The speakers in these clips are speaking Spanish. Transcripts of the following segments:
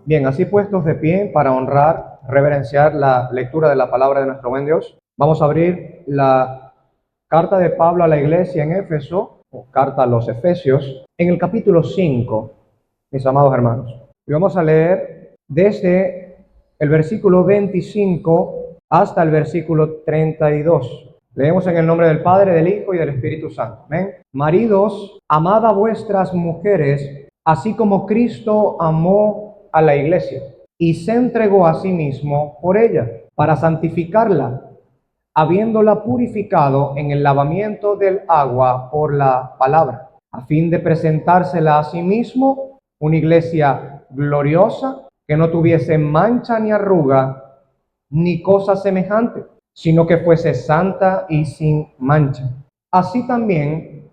Bien, así puestos de pie para honrar, reverenciar la lectura de la palabra de nuestro buen Dios, vamos a abrir la carta de Pablo a la iglesia en Éfeso, o carta a los Efesios, en el capítulo 5, mis amados hermanos. Y vamos a leer desde el versículo 25 hasta el versículo 32. Leemos en el nombre del Padre, del Hijo y del Espíritu Santo. Amén. Maridos, amad a vuestras mujeres, así como Cristo amó a la iglesia y se entregó a sí mismo por ella, para santificarla, habiéndola purificado en el lavamiento del agua por la palabra, a fin de presentársela a sí mismo una iglesia gloriosa, que no tuviese mancha ni arruga, ni cosa semejante, sino que fuese santa y sin mancha. Así también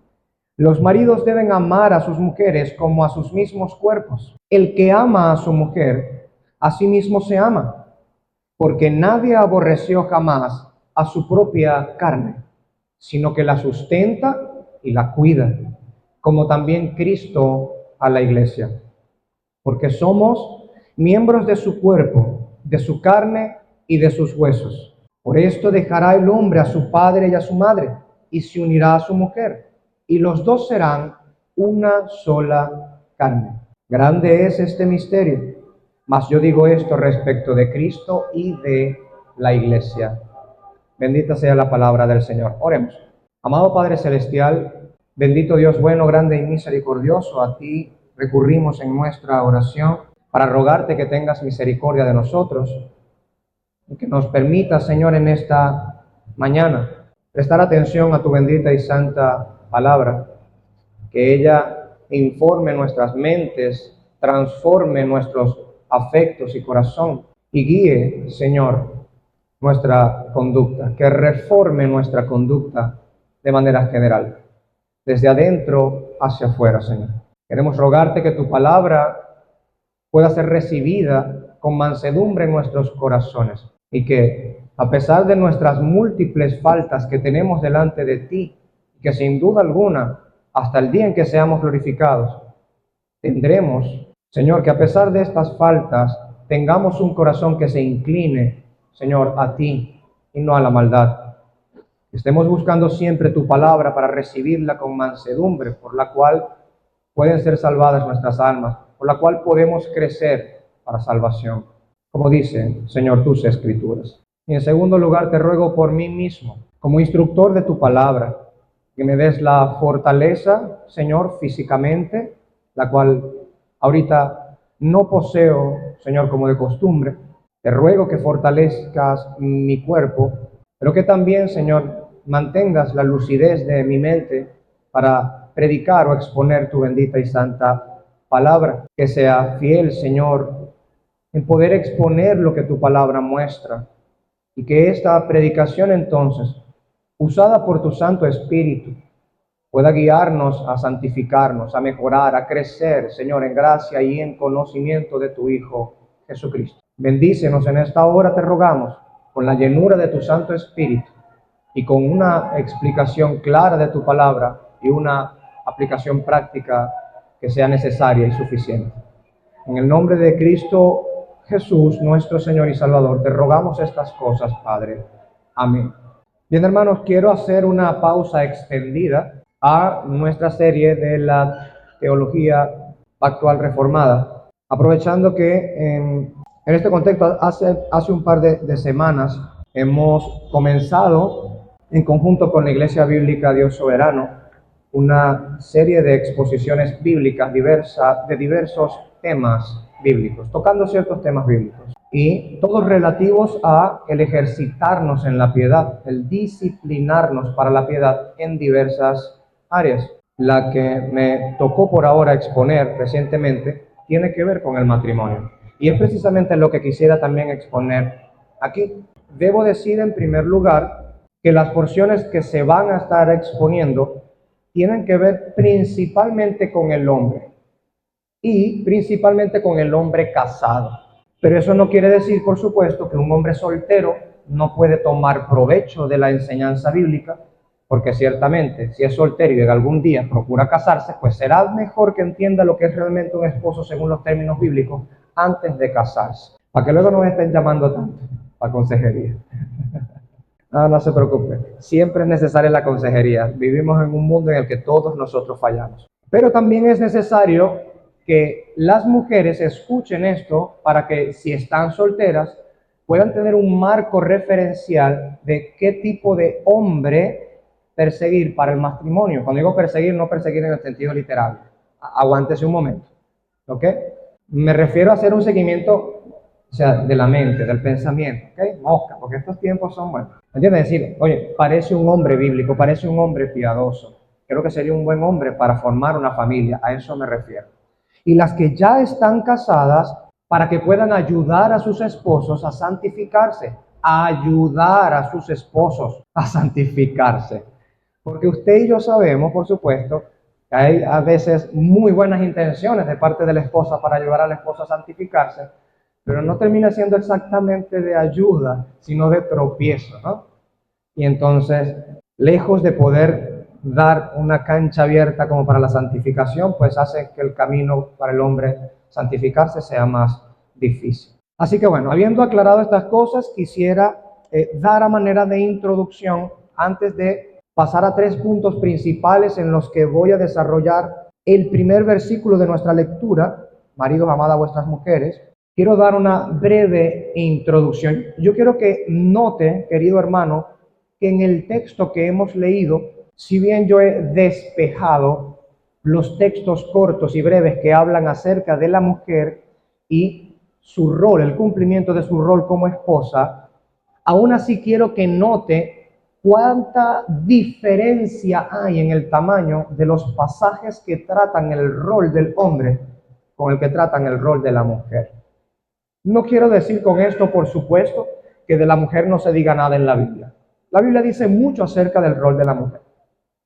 los maridos deben amar a sus mujeres como a sus mismos cuerpos. El que ama a su mujer, a sí mismo se ama, porque nadie aborreció jamás a su propia carne, sino que la sustenta y la cuida, como también Cristo a la iglesia, porque somos miembros de su cuerpo, de su carne y de sus huesos. Por esto dejará el hombre a su padre y a su madre, y se unirá a su mujer, y los dos serán una sola carne. Grande es este misterio, mas yo digo esto respecto de Cristo y de la iglesia. Bendita sea la palabra del Señor. Oremos. Amado Padre Celestial, bendito Dios bueno, grande y misericordioso, a ti recurrimos en nuestra oración para rogarte que tengas misericordia de nosotros y que nos permita, Señor, en esta mañana prestar atención a tu bendita y santa palabra, que ella informe nuestras mentes, transforme nuestros afectos y corazón y guíe, Señor, nuestra conducta, que reforme nuestra conducta de manera general, desde adentro hacia afuera, Señor. Queremos rogarte que tu palabra pueda ser recibida con mansedumbre en nuestros corazones y que, a pesar de nuestras múltiples faltas que tenemos delante de ti, que sin duda alguna, hasta el día en que seamos glorificados, tendremos, Señor, que a pesar de estas faltas, tengamos un corazón que se incline, Señor, a ti y no a la maldad. Estemos buscando siempre tu palabra para recibirla con mansedumbre, por la cual pueden ser salvadas nuestras almas, por la cual podemos crecer para salvación, como dicen, Señor, tus escrituras. Y en segundo lugar, te ruego por mí mismo, como instructor de tu palabra, que me des la fortaleza, Señor, físicamente, la cual ahorita no poseo, Señor, como de costumbre. Te ruego que fortalezcas mi cuerpo, pero que también, Señor, mantengas la lucidez de mi mente para predicar o exponer tu bendita y santa palabra. Que sea fiel, Señor, en poder exponer lo que tu palabra muestra. Y que esta predicación entonces, usada por tu Santo Espíritu, pueda guiarnos a santificarnos, a mejorar, a crecer, Señor, en gracia y en conocimiento de tu Hijo Jesucristo. Bendícenos en esta hora, te rogamos, con la llenura de tu Santo Espíritu y con una explicación clara de tu palabra y una aplicación práctica que sea necesaria y suficiente. En el nombre de Cristo Jesús, nuestro Señor y Salvador, te rogamos estas cosas, Padre. Amén. Bien, hermanos, quiero hacer una pausa extendida a nuestra serie de la teología actual reformada, aprovechando que en este contexto hace un par de semanas hemos comenzado en conjunto con la Iglesia Bíblica Dios Soberano una serie de exposiciones bíblicas de diversos temas bíblicos, tocando ciertos temas bíblicos, y todos relativos a el ejercitarnos en la piedad, el disciplinarnos para la piedad en diversas áreas. La que me tocó por ahora exponer recientemente tiene que ver con el matrimonio, y es precisamente lo que quisiera también exponer aquí. Debo decir en primer lugar que las porciones que se van a estar exponiendo tienen que ver principalmente con el hombre, y principalmente con el hombre casado. Pero eso no quiere decir, por supuesto, que un hombre soltero no puede tomar provecho de la enseñanza bíblica, porque ciertamente, si es soltero y algún día procura casarse, pues será mejor que entienda lo que es realmente un esposo según los términos bíblicos, antes de casarse. Para que luego no me estén llamando tanto para consejería. No se preocupe. Siempre es necesaria la consejería. Vivimos en un mundo en el que todos nosotros fallamos. Pero también es necesario que las mujeres escuchen esto para que, si están solteras, puedan tener un marco referencial de qué tipo de hombre perseguir para el matrimonio. Cuando digo perseguir, no perseguir en el sentido literal. Aguántese un momento. ¿Ok? Me refiero a hacer un seguimiento, o sea, de la mente, del pensamiento. ¿Ok? Mosca, porque estos tiempos son buenos. ¿Entiendes? Decir, oye, parece un hombre bíblico, parece un hombre piadoso. Creo que sería un buen hombre para formar una familia. A eso me refiero. Y las que ya están casadas, para que puedan ayudar a sus esposos a santificarse. Ayudar a sus esposos a santificarse. Porque usted y yo sabemos, por supuesto, que hay a veces muy buenas intenciones de parte de la esposa para ayudar a la esposa a santificarse, pero no termina siendo exactamente de ayuda, sino de tropiezo, ¿no? Y entonces, lejos de poder dar una cancha abierta como para la santificación, pues hace que el camino para el hombre santificarse sea más difícil. Así que bueno, habiendo aclarado estas cosas, quisiera dar a manera de introducción, antes de pasar a 3 puntos principales en los que voy a desarrollar el primer versículo de nuestra lectura, maridos, amad a vuestras mujeres. Quiero dar una breve introducción. Yo quiero que note, querido hermano, que en el texto que hemos leído, si bien yo he despejado los textos cortos y breves que hablan acerca de la mujer y su rol, el cumplimiento de su rol como esposa, aún así quiero que note cuánta diferencia hay en el tamaño de los pasajes que tratan el rol del hombre con el que tratan el rol de la mujer. No quiero decir con esto, por supuesto, que de la mujer no se diga nada en la Biblia. La Biblia dice mucho acerca del rol de la mujer,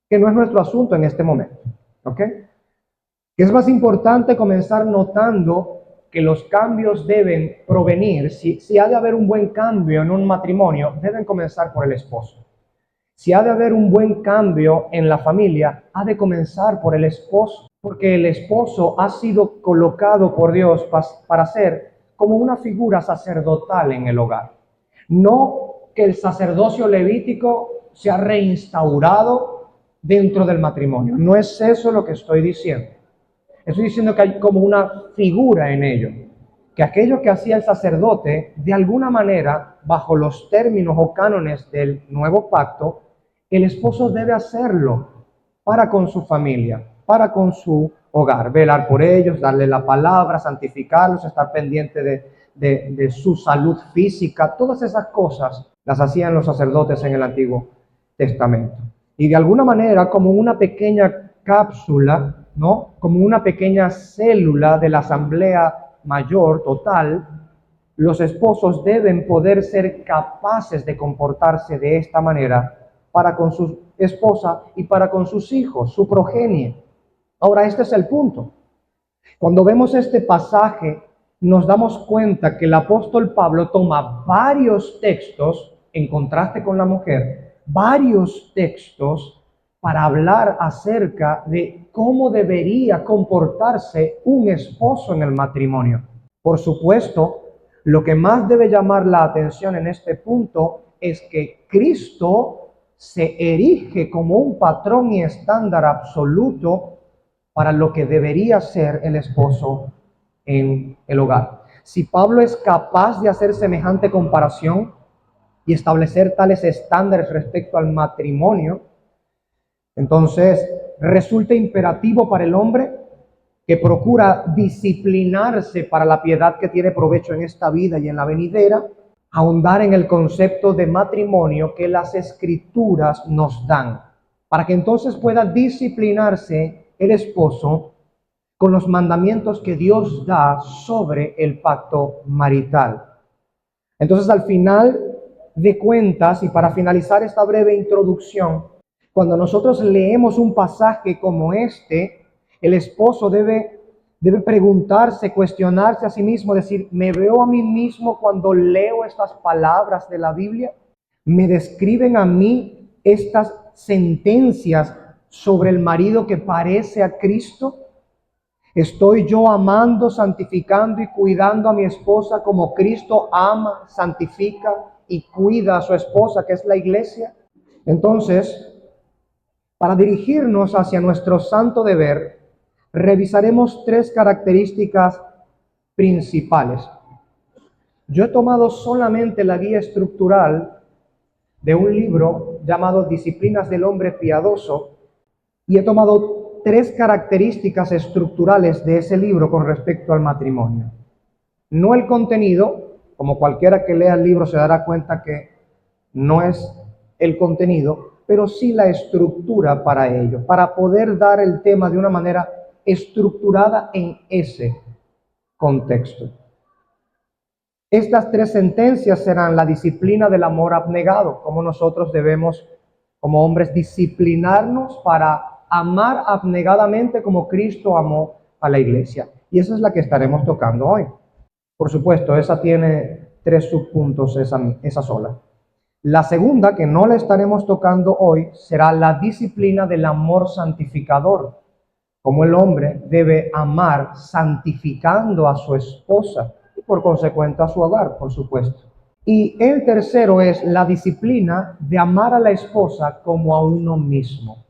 que no es nuestro asunto en este momento, ¿ok? Que es más importante comenzar notando que los cambios deben provenir, si ha de haber un buen cambio en un matrimonio, deben comenzar por el esposo. Si ha de haber un buen cambio en la familia, ha de comenzar por el esposo, porque el esposo ha sido colocado por Dios para ser como una figura sacerdotal en el hogar. No que el sacerdocio levítico se ha reinstaurado dentro del matrimonio. No es eso lo que estoy diciendo. Estoy diciendo que hay como una figura en ello, que aquello que hacía el sacerdote, de alguna manera, bajo los términos o cánones del nuevo pacto, el esposo debe hacerlo para con su familia, para con su hogar, velar por ellos, darle la palabra, santificarlos, estar pendiente de su salud física. Todas esas cosas las hacían los sacerdotes en el Antiguo Testamento. Y de alguna manera, como una pequeña cápsula, ¿no? Como una pequeña célula de la asamblea mayor total, los esposos deben poder ser capaces de comportarse de esta manera para con su esposa y para con sus hijos, su progenie. Ahora, este es el punto. Cuando vemos este pasaje, nos damos cuenta que el apóstol Pablo toma varios textos, en contraste con la mujer, varios textos para hablar acerca de cómo debería comportarse un esposo en el matrimonio. Por supuesto, lo que más debe llamar la atención en este punto es que Cristo se erige como un patrón y estándar absoluto para lo que debería ser el esposo en el hogar. Si Pablo es capaz de hacer semejante comparación y establecer tales estándares respecto al matrimonio, entonces resulta imperativo para el hombre que procura disciplinarse para la piedad que tiene provecho en esta vida y en la venidera, ahondar en el concepto de matrimonio que las Escrituras nos dan, para que entonces pueda disciplinarse el esposo con los mandamientos que Dios da sobre el pacto marital. Entonces, al final de cuentas, y para finalizar esta breve introducción, cuando nosotros leemos un pasaje como este, el esposo debe preguntarse, cuestionarse a sí mismo, decir, ¿me veo a mí mismo cuando leo estas palabras de la Biblia? ¿Me describen a mí estas sentencias sobre el marido que parece a Cristo? ¿Estoy yo amando, santificando y cuidando a mi esposa como Cristo ama, santifica y cuida a su esposa, que es la iglesia? Entonces, para dirigirnos hacia nuestro santo deber, revisaremos tres características principales. Yo he tomado solamente la guía estructural de un libro llamado Disciplinas del Hombre Piadoso y he tomado tres características estructurales de ese libro con respecto al matrimonio. No el contenido, como cualquiera que lea el libro se dará cuenta que no es el contenido, pero sí la estructura para ello, para poder dar el tema de una manera estructurada en ese contexto. Estas tres sentencias serán la disciplina del amor abnegado, como nosotros debemos, como hombres, disciplinarnos para amar abnegadamente como Cristo amó a la iglesia. Y esa es la que estaremos tocando hoy. Por supuesto, esa tiene tres subpuntos, esa sola. La segunda, que no la estaremos tocando hoy, será la disciplina del amor santificador, como el hombre debe amar santificando a su esposa y por consecuente a su hogar, por supuesto. Y el tercero es la disciplina de amar a la esposa como a uno mismo.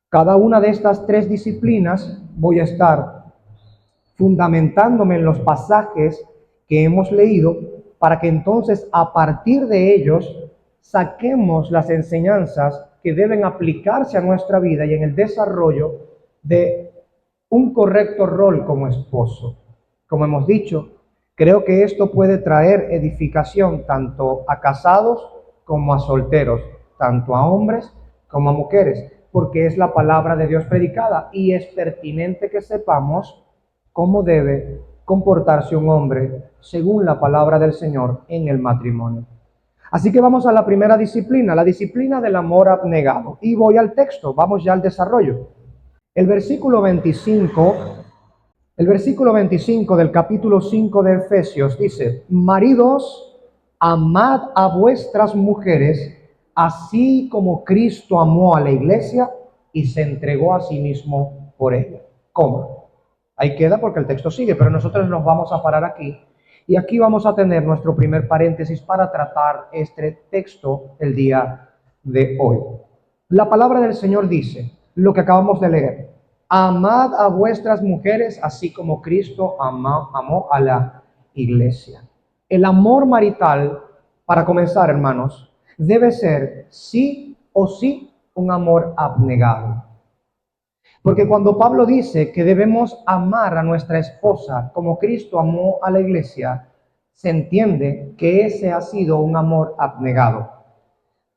Cada una de estas tres disciplinas voy a estar fundamentándome en los pasajes que hemos leído para que entonces a partir de ellos saquemos las enseñanzas que deben aplicarse a nuestra vida y en el desarrollo de un correcto rol como esposo. Como hemos dicho, creo que esto puede traer edificación tanto a casados como a solteros, tanto a hombres como a mujeres, porque es la palabra de Dios predicada y es pertinente que sepamos cómo debe comportarse un hombre según la palabra del Señor en el matrimonio. Así que vamos a la primera disciplina, la disciplina del amor abnegado. Y voy al texto, vamos ya al desarrollo. El versículo 25 del capítulo 5 de Efesios dice: maridos, amad a vuestras mujeres, así como Cristo amó a la iglesia y se entregó a sí mismo por ella. ¿Cómo? Ahí queda porque el texto sigue, pero nosotros nos vamos a parar aquí. Y aquí vamos a tener nuestro primer paréntesis para tratar este texto el día de hoy. La palabra del Señor dice, lo que acabamos de leer: amad a vuestras mujeres así como Cristo amó a la iglesia. El amor marital, para comenzar, hermanos, debe ser sí o sí un amor abnegado. Porque cuando Pablo dice que debemos amar a nuestra esposa como Cristo amó a la iglesia, se entiende que ese ha sido un amor abnegado.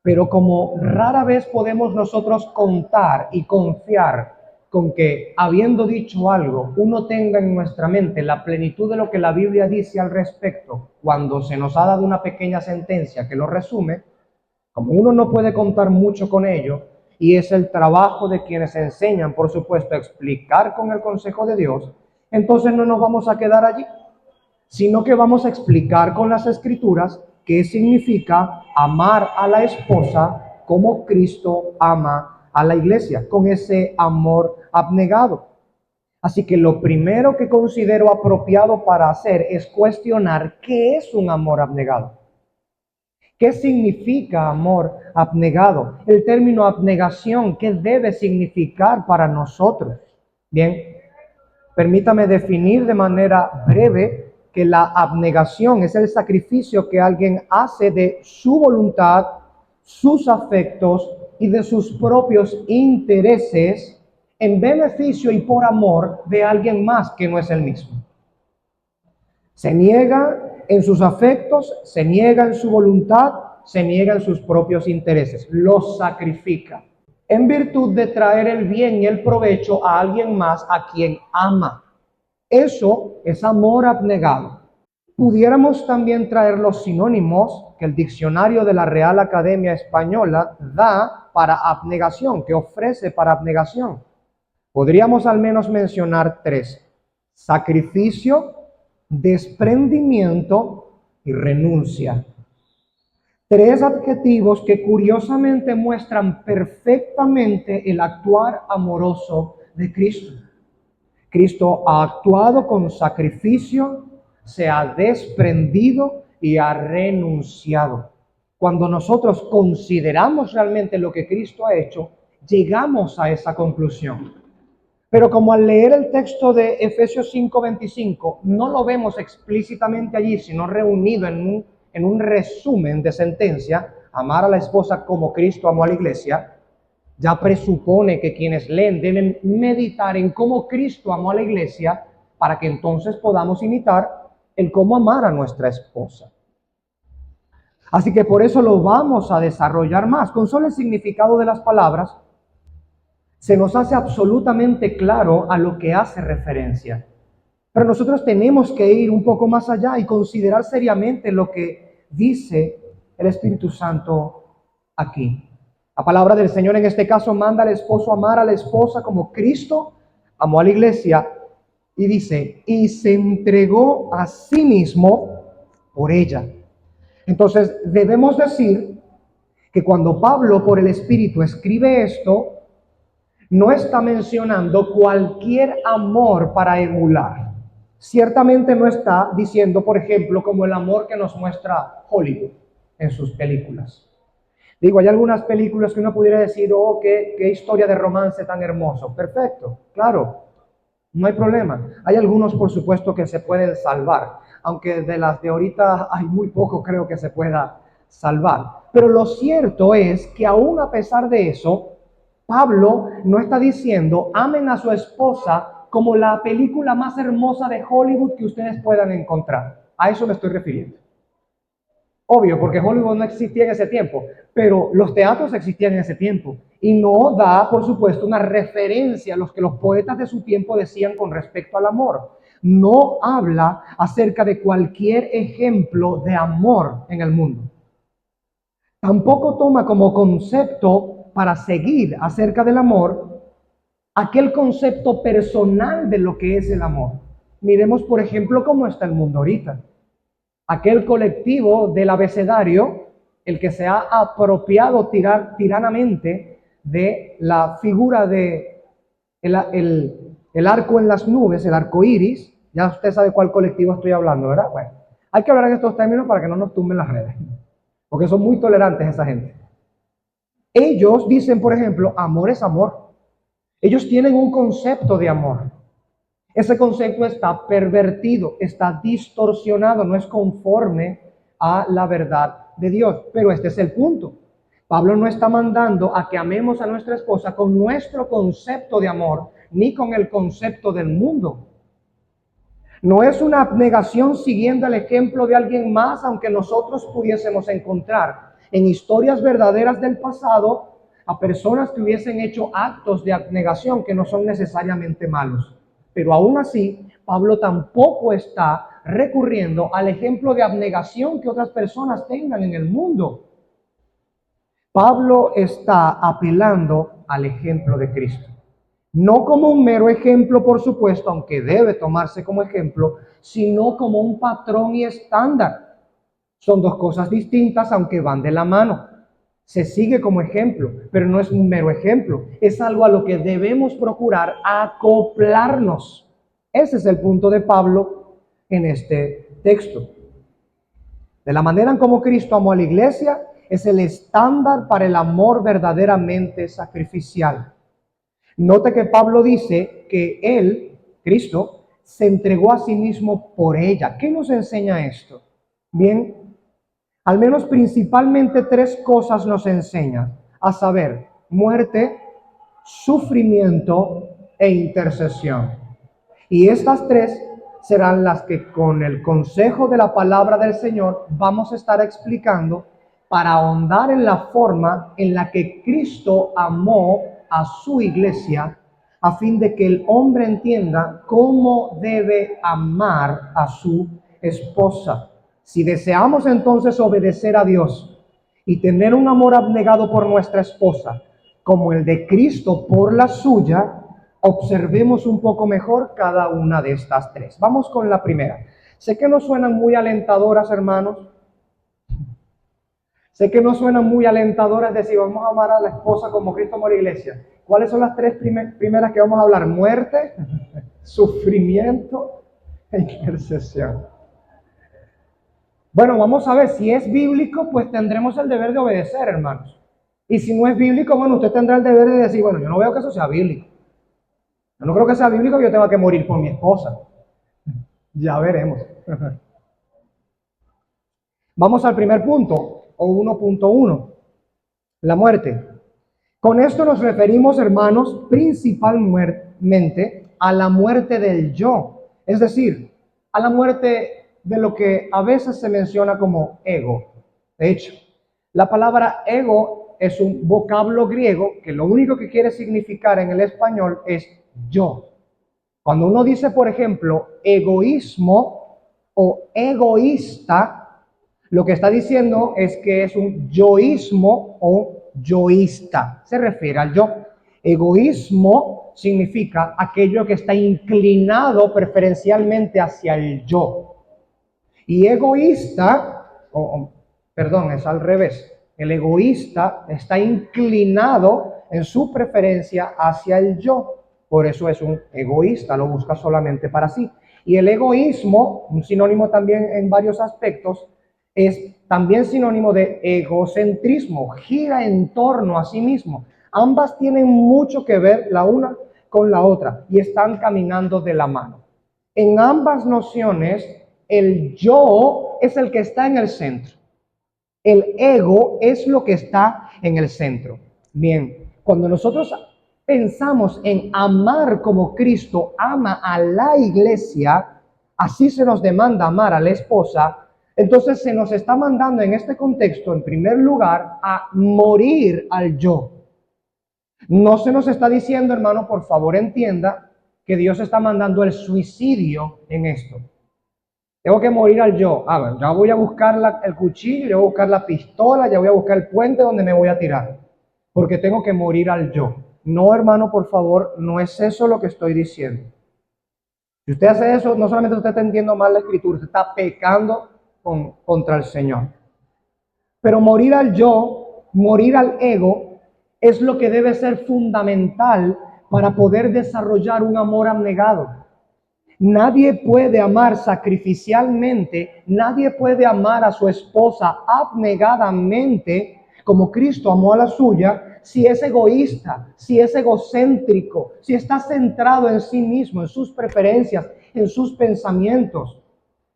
Pero como rara vez podemos nosotros contar y confiar con que, habiendo dicho algo, uno tenga en nuestra mente la plenitud de lo que la Biblia dice al respecto, cuando se nos ha dado una pequeña sentencia que lo resume, como uno no puede contar mucho con ello, y es el trabajo de quienes enseñan, por supuesto, a explicar con el consejo de Dios, entonces no nos vamos a quedar allí, sino que vamos a explicar con las escrituras qué significa amar a la esposa como Cristo ama a la iglesia, con ese amor abnegado. Así que lo primero que considero apropiado para hacer es cuestionar qué es un amor abnegado. ¿Qué significa amor abnegado? El término abnegación, ¿qué debe significar para nosotros? Bien, permítame definir de manera breve que la abnegación es el sacrificio que alguien hace de su voluntad, sus afectos y de sus propios intereses en beneficio y por amor de alguien más que no es el mismo. Se niega en sus afectos, se niega en su voluntad, se niega en sus propios intereses, los sacrifica en virtud de traer el bien y el provecho a alguien más a quien ama. Eso es amor abnegado. Pudiéramos también traer los sinónimos que el diccionario de la Real Academia Española da para abnegación, que ofrece para abnegación. Podríamos al menos mencionar tres: sacrificio, desprendimiento y renuncia. Tres adjetivos que curiosamente muestran perfectamente el actuar amoroso de Cristo. Cristo ha actuado con sacrificio, se ha desprendido y ha renunciado. Cuando nosotros consideramos realmente lo que Cristo ha hecho, llegamos a esa conclusión. Pero como al leer el texto de Efesios 5:25, no lo vemos explícitamente allí, sino reunido en un resumen de sentencia, amar a la esposa como Cristo amó a la iglesia, ya presupone que quienes leen deben meditar en cómo Cristo amó a la iglesia para que entonces podamos imitar el cómo amar a nuestra esposa. Así que por eso lo vamos a desarrollar más. Con solo el significado de las palabras, se nos hace absolutamente claro a lo que hace referencia. Pero nosotros tenemos que ir un poco más allá y considerar seriamente lo que dice el Espíritu Santo aquí. La palabra del Señor en este caso manda al esposo amar a la esposa como Cristo amó a la iglesia y dice, y se entregó a sí mismo por ella. Entonces debemos decir que cuando Pablo por el Espíritu escribe esto, no está mencionando cualquier amor para emular. Ciertamente no está diciendo, por ejemplo, como el amor que nos muestra Hollywood en sus películas. Digo, hay algunas películas que uno pudiera decir, oh, qué historia de romance tan hermoso. Perfecto, claro, no hay problema. Hay algunos, por supuesto, que se pueden salvar, aunque de las de ahorita hay muy poco, creo que se pueda salvar. Pero lo cierto es que aún a pesar de eso, Pablo no está diciendo, amen a su esposa como la película más hermosa de Hollywood que ustedes puedan encontrar. A eso me estoy refiriendo. Obvio, porque Hollywood no existía en ese tiempo, pero los teatros existían en ese tiempo. Y no da, por supuesto, una referencia a lo que los poetas de su tiempo decían con respecto al amor. No habla acerca de cualquier ejemplo de amor en el mundo. Tampoco toma como concepto para seguir acerca del amor aquel concepto personal de lo que es el amor. Miremos, por ejemplo, cómo está el mundo ahorita. Aquel colectivo del abecedario, el que se ha apropiado tiranamente de la figura de el arco en las nubes, el arco iris. Ya usted sabe cuál colectivo estoy hablando, ¿verdad? Bueno, hay que hablar en estos términos para que no nos tumben las redes, porque son muy tolerantes esa gente. Ellos dicen, por ejemplo, amor es amor. Ellos tienen un concepto de amor. Ese concepto está pervertido, está distorsionado, no es conforme a la verdad de Dios. Pero este es el punto. Pablo no está mandando a que amemos a nuestra esposa con nuestro concepto de amor, ni con el concepto del mundo. No es una abnegación siguiendo el ejemplo de alguien más, aunque nosotros pudiésemos encontrar en historias verdaderas del pasado a personas que hubiesen hecho actos de abnegación que no son necesariamente malos. Pero aún así, Pablo tampoco está recurriendo al ejemplo de abnegación que otras personas tengan en el mundo. Pablo está apelando al ejemplo de Cristo. No como un mero ejemplo, por supuesto, aunque debe tomarse como ejemplo, sino como un patrón y estándar. Son dos cosas distintas, aunque van de la mano. Se sigue como ejemplo, pero no es un mero ejemplo. Es algo a lo que debemos procurar acoplarnos. Ese es el punto de Pablo en este texto. De la manera en como Cristo amó a la iglesia, es el estándar para el amor verdaderamente sacrificial. Note que Pablo dice que él, Cristo, se entregó a sí mismo por ella. ¿Qué nos enseña esto? Bien, al menos principalmente tres cosas nos enseña, a saber, muerte, sufrimiento e intercesión. Y estas tres serán las que con el consejo de la palabra del Señor vamos a estar explicando para ahondar en la forma en la que Cristo amó a su iglesia, a fin de que el hombre entienda cómo debe amar a su esposa. Si deseamos entonces obedecer a Dios y tener un amor abnegado por nuestra esposa, como el de Cristo por la suya, observemos un poco mejor cada una de estas tres. Vamos con la primera. Sé que no suenan muy alentadoras, hermanos. Sé que no suenan muy alentadoras decir, vamos a amar a la esposa como Cristo amó a la iglesia. ¿Cuáles son las tres primeras que vamos a hablar? Muerte, sufrimiento e intercesión. Bueno, vamos a ver, si es bíblico, pues tendremos el deber de obedecer, hermanos. Y si no es bíblico, bueno, usted tendrá el deber de decir, bueno, yo no veo que eso sea bíblico. Yo no creo que sea bíblico que yo tenga que morir por mi esposa. Ya veremos. Vamos al primer punto, o 1.1, la muerte. Con esto nos referimos, hermanos, principalmente a la muerte del yo, es decir, a la muerte de lo que a veces se menciona como ego. De hecho, la palabra ego es un vocablo griego que lo único que quiere significar en el español es yo. Cuando uno dice, por ejemplo, egoísmo o egoísta, lo que está diciendo es que es un yoísmo o yoísta. Se refiere al yo. Egoísmo significa aquello que está inclinado preferencialmente hacia el yo. Y egoísta, perdón, es al revés. El egoísta está inclinado en su preferencia hacia el yo. Por eso es un egoísta, lo busca solamente para sí. Y el egoísmo, un sinónimo también en varios aspectos, es también sinónimo de egocentrismo, gira en torno a sí mismo. Ambas tienen mucho que ver la una con la otra y están caminando de la mano. En ambas nociones, el yo es el que está en el centro. El ego es lo que está en el centro. Bien, cuando nosotros pensamos en amar como Cristo ama a la iglesia, así se nos demanda amar a la esposa, entonces se nos está mandando en este contexto, en primer lugar, a morir al yo. No se nos está diciendo, hermano, por favor entienda, que Dios está mandando el suicidio en esto. Tengo que morir al yo. Ya voy a buscar el cuchillo, ya voy a buscar la pistola, ya voy a buscar el puente donde me voy a tirar. Porque tengo que morir al yo. No, hermano, por favor, no es eso lo que estoy diciendo. Si usted hace eso, no solamente usted está entendiendo mal la escritura, usted está pecando contra el Señor. Pero morir al yo, morir al ego, es lo que debe ser fundamental para poder desarrollar un amor abnegado. Nadie puede amar sacrificialmente, nadie puede amar a su esposa abnegadamente como Cristo amó a la suya si es egoísta, si es egocéntrico, si está centrado en sí mismo, en sus preferencias, en sus pensamientos.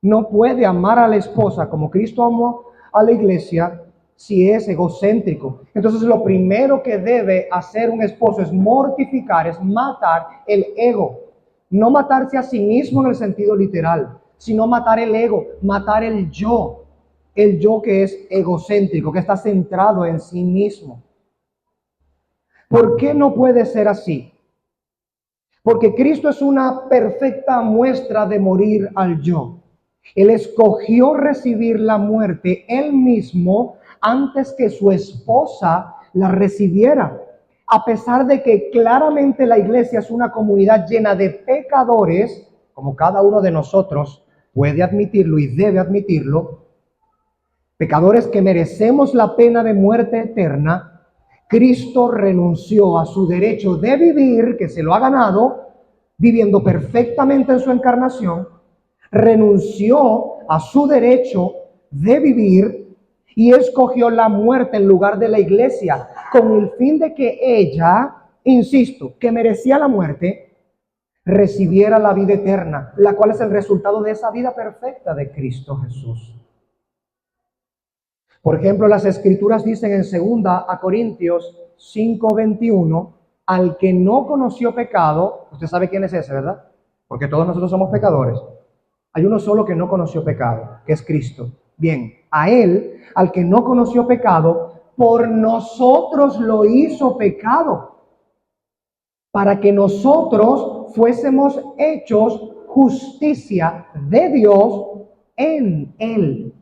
No puede amar a la esposa como Cristo amó a la iglesia si es egocéntrico. Entonces lo primero que debe hacer un esposo es mortificar, es matar el ego. No matarse a sí mismo en el sentido literal, sino matar el ego, matar el yo que es egocéntrico, que está centrado en sí mismo. ¿Por qué no puede ser así? Porque Cristo es una perfecta muestra de morir al yo. Él escogió recibir la muerte él mismo antes que su esposa la recibiera. A pesar de que claramente la iglesia es una comunidad llena de pecadores, como cada uno de nosotros puede admitirlo y debe admitirlo, pecadores que merecemos la pena de muerte eterna, Cristo renunció a su derecho de vivir, que se lo ha ganado, viviendo perfectamente en su encarnación, renunció a su derecho de vivir y escogió la muerte en lugar de la iglesia, con el fin de que ella, insisto, que merecía la muerte, recibiera la vida eterna, la cual es el resultado de esa vida perfecta de Cristo Jesús. Por ejemplo, las escrituras dicen en 2 Corintios 5:21, al que no conoció pecado, usted sabe quién es ese, ¿verdad? Porque todos nosotros somos pecadores. Hay uno solo que no conoció pecado, que es Cristo. Bien, a él, al que no conoció pecado, por nosotros lo hizo pecado, para que nosotros fuésemos hechos justicia de Dios en él.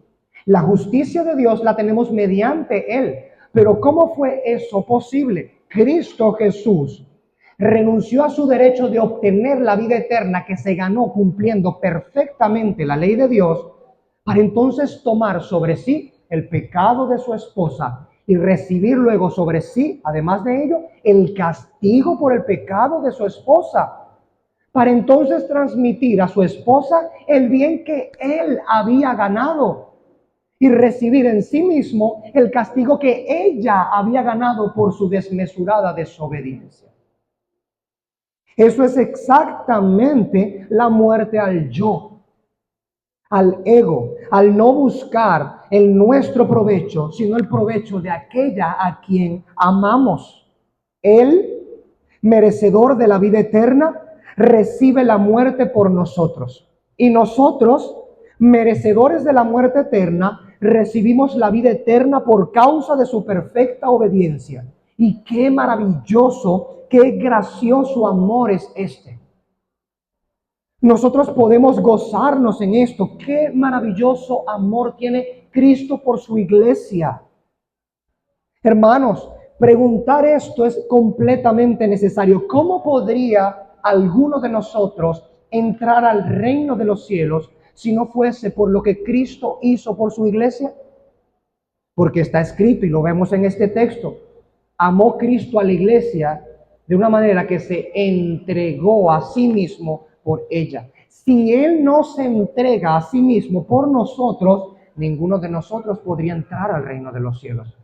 La justicia de Dios la tenemos mediante él. Pero ¿cómo fue eso posible? Cristo Jesús renunció a su derecho de obtener la vida eterna que se ganó cumpliendo perfectamente la ley de Dios, para entonces tomar sobre sí el pecado de su esposa y recibir luego sobre sí, además de ello, el castigo por el pecado de su esposa. para entonces transmitir a su esposa el bien que él había ganado y recibir en sí mismo el castigo que ella había ganado por su desmesurada desobediencia. Eso es exactamente la muerte al yo, al ego, al no buscar el nuestro provecho, sino el provecho de aquella a quien amamos. Él, merecedor de la vida eterna, recibe la muerte por nosotros. Y nosotros, merecedores de la muerte eterna, recibimos la vida eterna por causa de su perfecta obediencia. Y qué maravilloso, qué gracioso amor es este. Nosotros podemos gozarnos en esto. Qué maravilloso amor tiene Cristo por su iglesia. Hermanos, preguntar esto es completamente necesario. ¿Cómo podría alguno de nosotros entrar al reino de los cielos si no fuese por lo que Cristo hizo por su iglesia? Porque está escrito y lo vemos en este texto. Amó Cristo a la iglesia de una manera que se entregó a sí mismo por ella. Si Él no se entrega a sí mismo por nosotros, ninguno de nosotros podría entrar al reino de los cielos.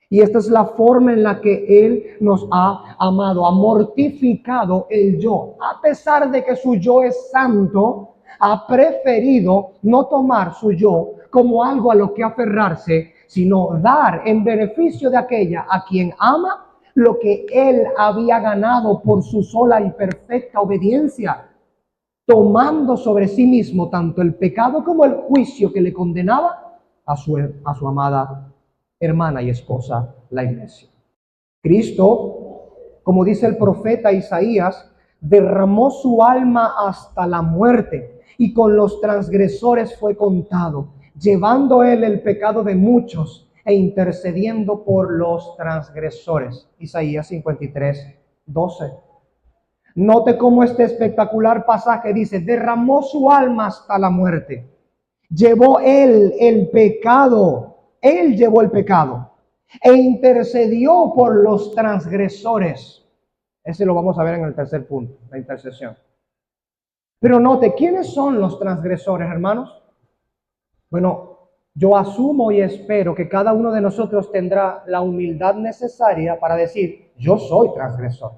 Y esta es la forma en la que Él nos ha amado, ha mortificado el yo. A pesar de que su yo es santo, ha preferido no tomar su yo como algo a lo que aferrarse, sino dar en beneficio de aquella a quien ama lo que Él había ganado por su sola y perfecta obediencia, tomando sobre sí mismo tanto el pecado como el juicio que le condenaba a su amada hermana y esposa, la iglesia. Cristo, como dice el profeta Isaías, derramó su alma hasta la muerte y con los transgresores fue contado, llevando él el pecado de muchos e intercediendo por los transgresores. Isaías 53:12. Note cómo este espectacular pasaje dice, derramó su alma hasta la muerte. Llevó él el pecado. Él llevó el pecado e intercedió por los transgresores. Ese lo vamos a ver en el tercer punto, la intercesión. Pero note, ¿quiénes son los transgresores, hermanos? Bueno, yo asumo y espero que cada uno de nosotros tendrá la humildad necesaria para decir, yo soy transgresor.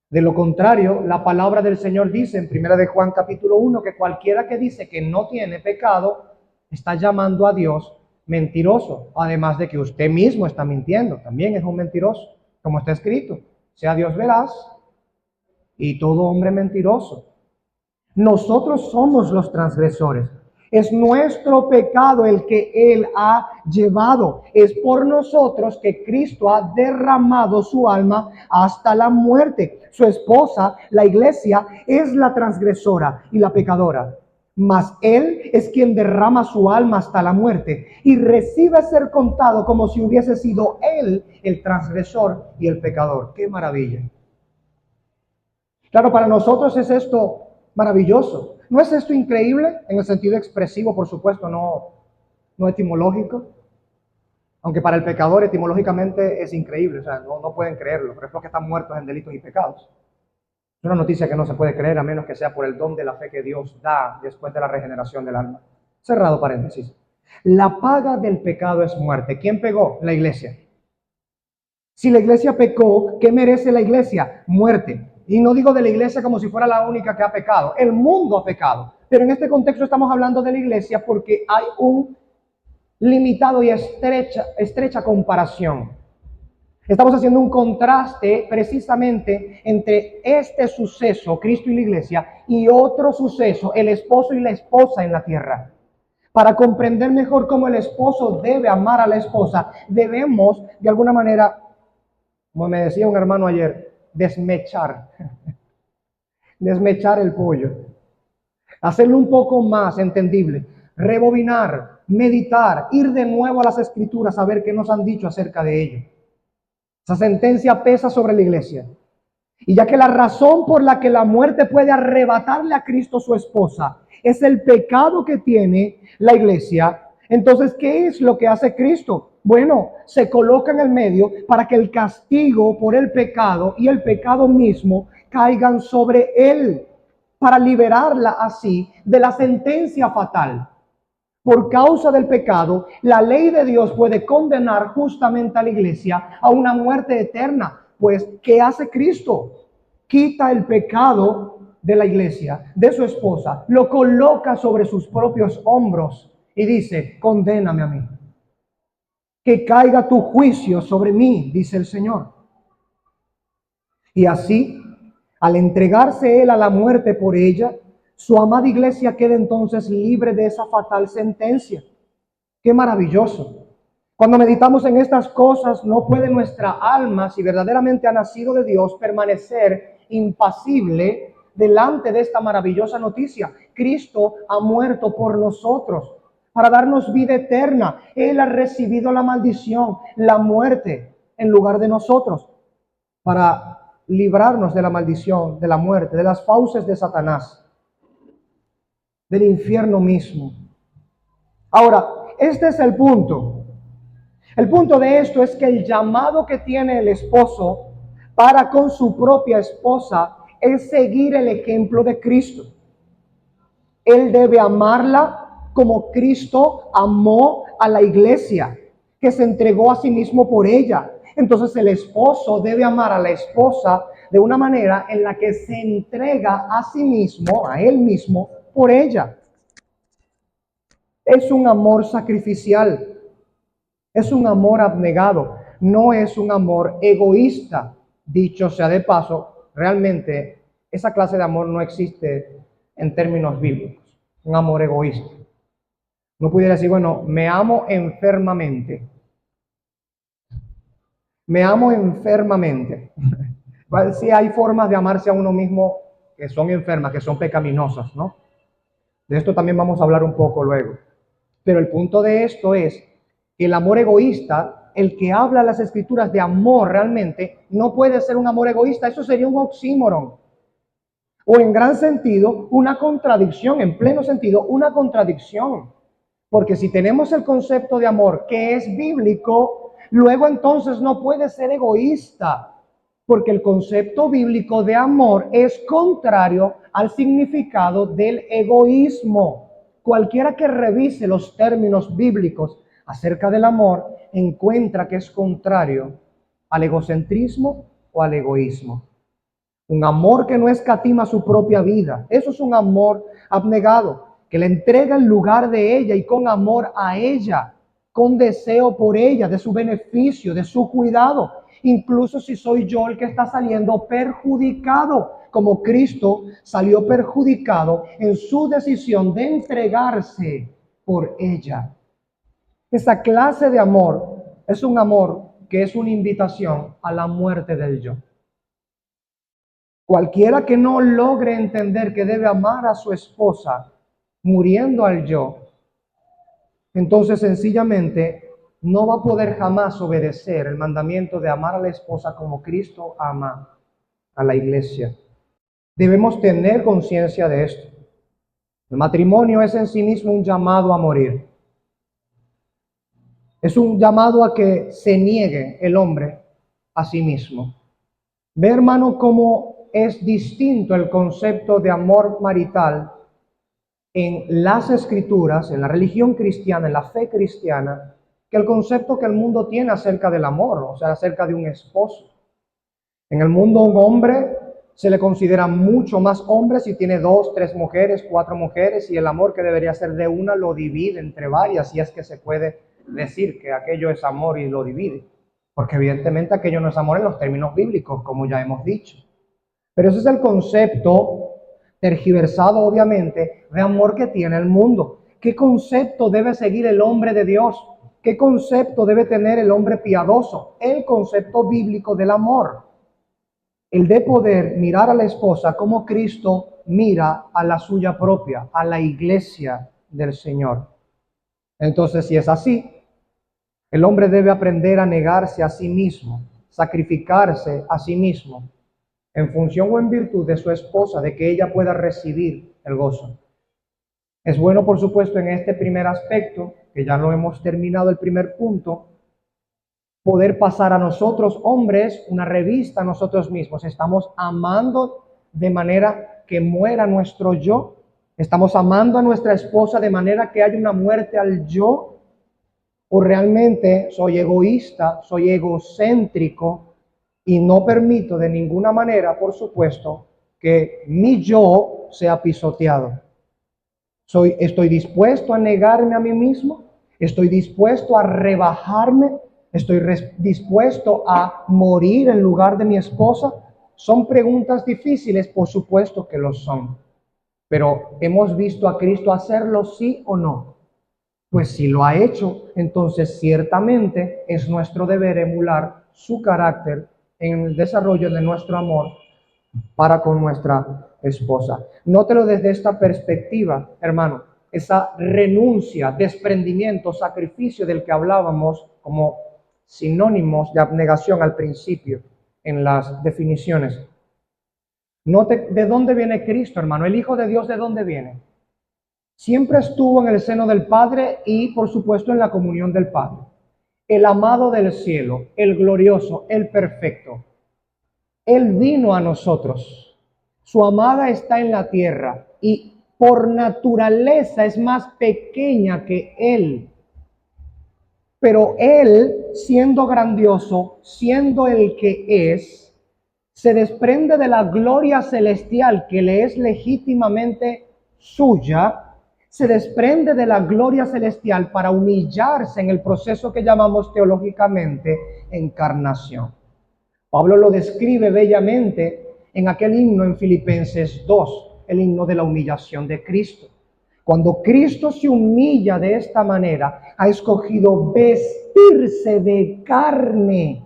De lo contrario, la palabra del Señor dice en 1 de Juan capítulo 1 que cualquiera que dice que no tiene pecado está llamando a Dios mentiroso, además de que usted mismo está mintiendo, también es un mentiroso, como está escrito, sea Dios veraz y todo hombre mentiroso. Nosotros somos los transgresores. Es nuestro pecado el que Él ha llevado. Es por nosotros que Cristo ha derramado su alma hasta la muerte. Su esposa, la iglesia, es la transgresora y la pecadora. Mas Él es quien derrama su alma hasta la muerte y recibe ser contado como si hubiese sido Él el transgresor y el pecador. ¡Qué maravilla! Claro, para nosotros es esto maravilloso. ¿No es esto increíble? En el sentido expresivo, por supuesto, no etimológico. Aunque para el pecador etimológicamente es increíble, o sea, no pueden creerlo, pero es porque están muertos en delitos y pecados. Es una noticia que no se puede creer a menos que sea por el don de la fe que Dios da después de la regeneración del alma. Cerrado paréntesis. La paga del pecado es muerte. ¿Quién pegó? La iglesia. Si la iglesia pecó, ¿qué merece la iglesia? Muerte. Y no digo de la iglesia como si fuera la única que ha pecado. El mundo ha pecado. Pero en este contexto estamos hablando de la iglesia porque hay un limitado y estrecha comparación. Estamos haciendo un contraste precisamente entre este suceso, Cristo y la iglesia, y otro suceso, el esposo y la esposa en la tierra. Para comprender mejor cómo el esposo debe amar a la esposa, debemos, de alguna manera, como me decía un hermano ayer, desmechar el pollo, hacerlo un poco más entendible, rebobinar, meditar, ir de nuevo a las escrituras a ver qué nos han dicho acerca de ello. Esa sentencia pesa sobre la iglesia. Y ya que la razón por la que la muerte puede arrebatarle a Cristo su esposa es el pecado que tiene la iglesia, entonces, ¿qué es lo que hace Cristo? Bueno, se coloca en el medio para que el castigo por el pecado y el pecado mismo caigan sobre él para liberarla así de la sentencia fatal. Por causa del pecado, la ley de Dios puede condenar justamente a la iglesia a una muerte eterna. Pues, ¿qué hace Cristo? Quita el pecado de la iglesia, de su esposa, lo coloca sobre sus propios hombros y dice: condéname a mí. Que caiga tu juicio sobre mí, dice el Señor. Y así, al entregarse él a la muerte por ella, su amada iglesia queda entonces libre de esa fatal sentencia. ¡Qué maravilloso! Cuando meditamos en estas cosas, no puede nuestra alma, si verdaderamente ha nacido de Dios, permanecer impasible delante de esta maravillosa noticia. Cristo ha muerto por nosotros para darnos vida eterna. Él ha recibido la maldición, la muerte, en lugar de nosotros, para librarnos de la maldición, de la muerte, de las fauces de Satanás, del infierno mismo. Ahora, este es el punto. El punto de esto es que el llamado que tiene el esposo para con su propia esposa es seguir el ejemplo de Cristo. Él debe amarla como Cristo amó a la iglesia, que se entregó a sí mismo por ella. Entonces el esposo debe amar a la esposa de una manera en la que se entrega a sí mismo, a él mismo, por ella. Es un amor sacrificial. Es un amor abnegado, no es un amor egoísta. Dicho sea de paso, realmente esa clase de amor no existe en términos bíblicos, un amor egoísta. No pudiera decir, bueno, me amo enfermamente. Me amo enfermamente. Sí, hay formas de amarse a uno mismo que son enfermas, que son pecaminosas, ¿no? De esto también vamos a hablar un poco luego. Pero el punto de esto es que el amor egoísta, el que habla las escrituras de amor realmente, no puede ser un amor egoísta. Eso sería un oxímoron. O en gran sentido, una contradicción, en pleno sentido, una contradicción. Porque si tenemos el concepto de amor que es bíblico, luego entonces no puede ser egoísta. Porque el concepto bíblico de amor es contrario al significado del egoísmo. Cualquiera que revise los términos bíblicos acerca del amor encuentra que es contrario al egocentrismo o al egoísmo. Un amor que no escatima su propia vida. Eso es un amor abnegado, que le entrega el lugar de ella y con amor a ella, con deseo por ella, de su beneficio, de su cuidado. Incluso si soy yo el que está saliendo perjudicado, como Cristo salió perjudicado en su decisión de entregarse por ella. Esa clase de amor es un amor que es una invitación a la muerte del yo. Cualquiera que no logre entender que debe amar a su esposa muriendo al yo, entonces sencillamente no va a poder jamás obedecer el mandamiento de amar a la esposa como Cristo ama a la iglesia. Debemos tener conciencia de esto. El matrimonio es en sí mismo un llamado a morir. Es un llamado a que se niegue el hombre a sí mismo. Ve, hermano, cómo es distinto el concepto de amor marital en las escrituras, en la religión cristiana, en la fe cristiana, que el concepto que el mundo tiene acerca del amor, o sea, acerca de un esposo. En el mundo un hombre se le considera mucho más hombre si tiene 2, 3 mujeres, 4 mujeres, y el amor que debería ser de una lo divide entre varias, y es que se puede decir que aquello es amor y lo divide, porque evidentemente aquello no es amor en los términos bíblicos, como ya hemos dicho. Pero ese es el concepto tergiversado, obviamente, de amor que tiene el mundo. ¿Qué concepto debe seguir el hombre de Dios? ¿Qué concepto debe tener el hombre piadoso? El concepto bíblico del amor. El de poder mirar a la esposa como Cristo mira a la suya propia, a la iglesia del Señor. Entonces, si es así, el hombre debe aprender a negarse a sí mismo, sacrificarse a sí mismo, en función o en virtud de su esposa, de que ella pueda recibir el gozo. Es bueno, por supuesto, en este primer aspecto, que ya lo hemos terminado el primer punto, poder pasar a nosotros, hombres, una revista a nosotros mismos. Estamos amando de manera que muera nuestro yo. Estamos amando a nuestra esposa de manera que haya una muerte al yo. O realmente soy egoísta, soy egocéntrico y no permito de ninguna manera, por supuesto, que mi yo sea pisoteado. Estoy dispuesto a negarme a mí mismo, estoy dispuesto a rebajarme, estoy dispuesto a morir en lugar de mi esposa. Son preguntas difíciles, por supuesto que lo son. Pero ¿hemos visto a Cristo hacerlo, sí o no? Pues si lo ha hecho, entonces ciertamente es nuestro deber emular su carácter en el desarrollo de nuestro amor para con nuestra esposa. Nótelo desde esta perspectiva, hermano, esa renuncia, desprendimiento, sacrificio del que hablábamos como sinónimos de abnegación al principio en las definiciones. Note de dónde viene Cristo, hermano. El Hijo de Dios, ¿de dónde viene? Siempre estuvo en el seno del Padre y, por supuesto, en la comunión del Padre. El amado del cielo, el glorioso, el perfecto. Él vino a nosotros. Su amada está en la tierra y por naturaleza es más pequeña que Él. Pero Él, siendo grandioso, siendo el que es, se desprende de la gloria celestial que le es legítimamente suya, se desprende de la gloria celestial para humillarse en el proceso que llamamos teológicamente encarnación. Pablo lo describe bellamente en aquel himno en Filipenses 2, el himno de la humillación de Cristo. Cuando Cristo se humilla de esta manera, ha escogido vestirse de carne.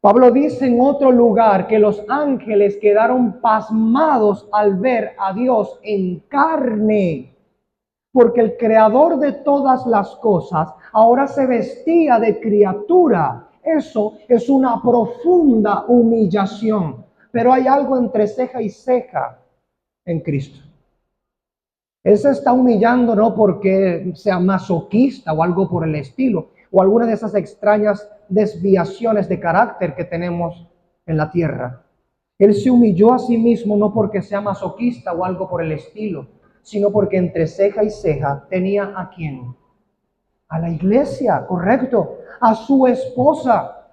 Pablo dice en otro lugar que los ángeles quedaron pasmados al ver a Dios en carne, porque el creador de todas las cosas ahora se vestía de criatura. Eso es una profunda humillación, pero hay algo entre ceja y ceja en Cristo. Él se está humillando no porque sea masoquista o algo por el estilo, o alguna de esas extrañas desviaciones de carácter que tenemos en la tierra. Él se humilló a sí mismo no porque sea masoquista o algo por el estilo, sino porque entre ceja y ceja tenía ¿a quién? A la iglesia, correcto, a su esposa.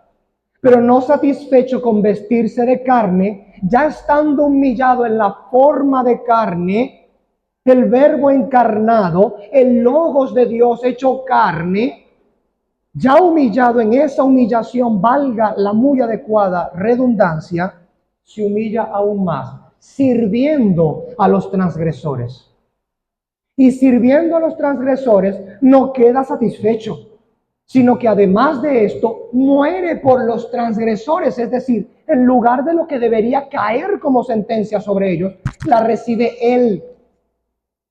Pero no satisfecho con vestirse de carne, ya estando humillado en la forma de carne, el verbo encarnado, el logos de Dios hecho carne, ya humillado en esa humillación, valga la muy adecuada redundancia, se humilla aún más, sirviendo a los transgresores. Y sirviendo a los transgresores no queda satisfecho, sino que además de esto muere por los transgresores, es decir, en lugar de lo que debería caer como sentencia sobre ellos, la recibe él.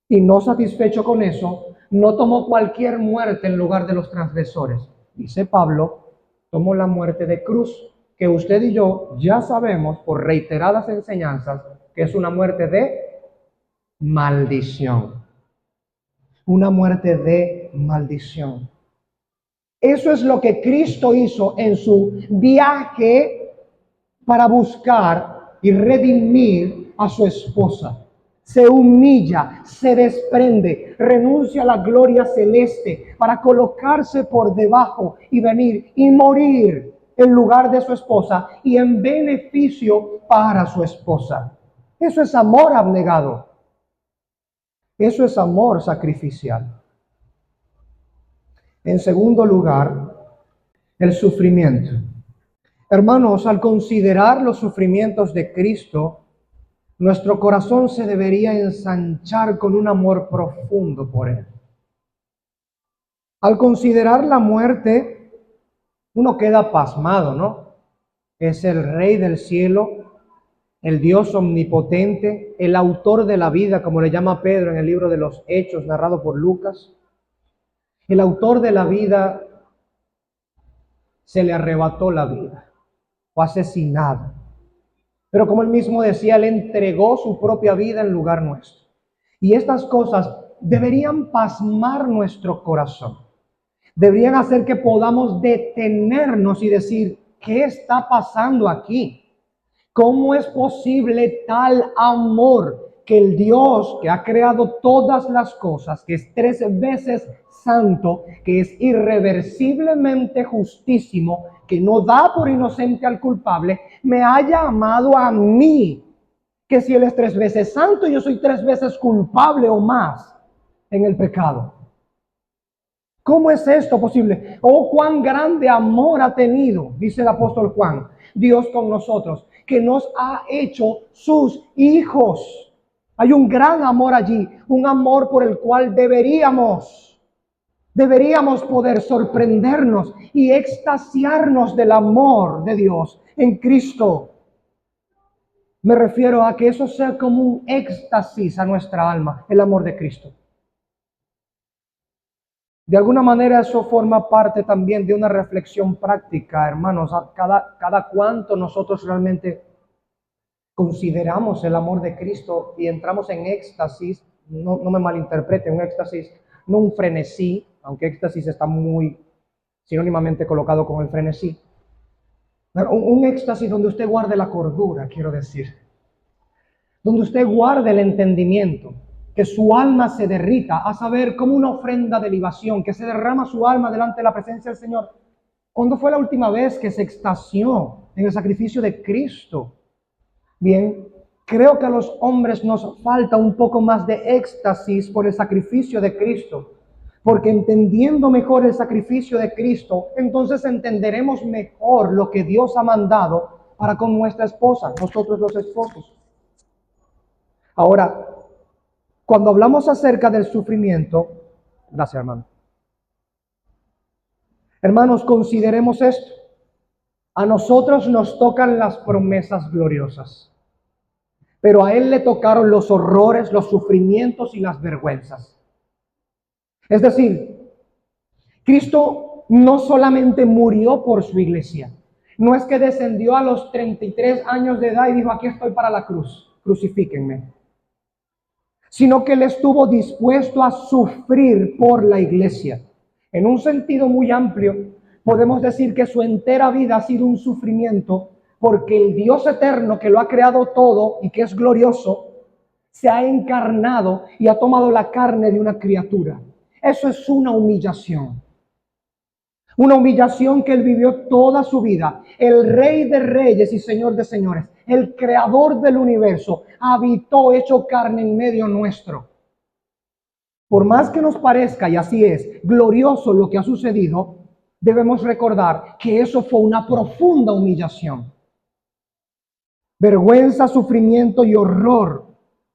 Y no satisfecho con eso, no tomó cualquier muerte en lugar de los transgresores. Dice Pablo, tomó la muerte de cruz, que usted y yo ya sabemos por reiteradas enseñanzas que es una muerte de maldición. Una muerte de maldición. Eso es lo que Cristo hizo en su viaje para buscar y redimir a su esposa. Se humilla, se desprende, renuncia a la gloria celeste para colocarse por debajo y venir y morir en lugar de su esposa y en beneficio para su esposa. Eso es amor abnegado. Eso es amor sacrificial. En segundo lugar, el sufrimiento. Hermanos, al considerar los sufrimientos de Cristo, nuestro corazón se debería ensanchar con un amor profundo por Él. Al considerar la muerte, uno queda pasmado, ¿no? Es el Rey del cielo, el Dios omnipotente, el autor de la vida, como le llama Pedro en el libro de los Hechos, narrado por Lucas. El autor de la vida se le arrebató la vida, fue asesinado. Pero como él mismo decía, él entregó su propia vida en lugar nuestro. Y estas cosas deberían pasmar nuestro corazón. deberían hacer que podamos detenernos y decir, ¿qué está pasando aquí? ¿Cómo es posible tal amor que el Dios que ha creado todas las cosas, que es 3 veces santo, que es irreversiblemente justísimo, que no da por inocente al culpable, me haya amado a mí? Que si Él es 3 veces santo, yo soy 3 veces culpable o más en el pecado. ¿Cómo es esto posible? Oh, cuán grande amor ha tenido, dice el apóstol Juan, Dios con nosotros, que nos ha hecho sus hijos. Hay un gran amor allí, un amor por el cual deberíamos poder sorprendernos y extasiarnos del amor de Dios en Cristo. Me refiero a que eso sea como un éxtasis a nuestra alma, el amor de Cristo. De alguna manera eso forma parte también de una reflexión práctica, hermanos. Cada cuánto nosotros realmente consideramos el amor de Cristo y entramos en éxtasis, no me malinterpreten, un éxtasis, no un frenesí, aunque éxtasis está muy sinónimamente colocado con el frenesí. Pero un éxtasis donde usted guarde la cordura, quiero decir. Donde usted guarde el entendimiento, que su alma se derrita, a saber, como una ofrenda de libación, que se derrama su alma delante de la presencia del Señor. ¿Cuándo fue la última vez que se extasió en el sacrificio de Cristo? Bien, creo que a los hombres nos falta un poco más de éxtasis por el sacrificio de Cristo, porque entendiendo mejor el sacrificio de Cristo, entonces entenderemos mejor lo que Dios ha mandado para con nuestra esposa, nosotros los esposos. Ahora, cuando hablamos acerca del sufrimiento, gracias hermano. Hermanos, consideremos esto. A nosotros nos tocan las promesas gloriosas, pero a Él le tocaron los horrores, los sufrimientos y las vergüenzas. Es decir, Cristo no solamente murió por su iglesia, no es que descendió a los 33 años de edad y dijo, aquí estoy para la cruz, crucifíquenme, sino que Él estuvo dispuesto a sufrir por la iglesia. En un sentido muy amplio, podemos decir que su entera vida ha sido un sufrimiento, porque el Dios eterno que lo ha creado todo y que es glorioso, se ha encarnado y ha tomado la carne de una criatura. Eso es una humillación. Una humillación que Él vivió toda su vida. El Rey de Reyes y Señor de Señores, el Creador del universo, habitó hecho carne en medio nuestro. Por más que nos parezca, y así es, glorioso lo que ha sucedido, debemos recordar que eso fue una profunda humillación. Vergüenza, sufrimiento y horror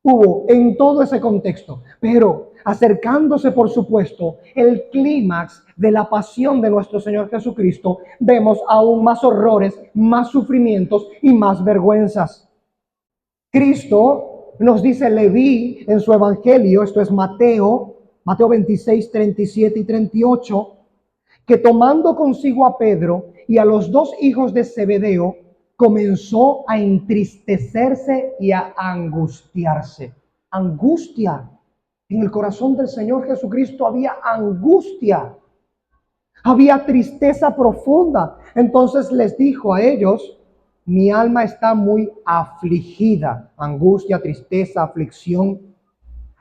hubo en todo ese contexto, pero acercándose, por supuesto, el clímax de la pasión de nuestro Señor Jesucristo, vemos aún más horrores, más sufrimientos y más vergüenzas. Cristo nos dice Leví en su evangelio, esto es Mateo 26, 37 y 38, que tomando consigo a Pedro y a los 2 hijos de Zebedeo, comenzó a entristecerse y a angustiarse. Angustia. En el corazón del Señor Jesucristo había angustia. Había tristeza profunda. Entonces les dijo a ellos, mi alma está muy afligida. Angustia, tristeza, aflicción.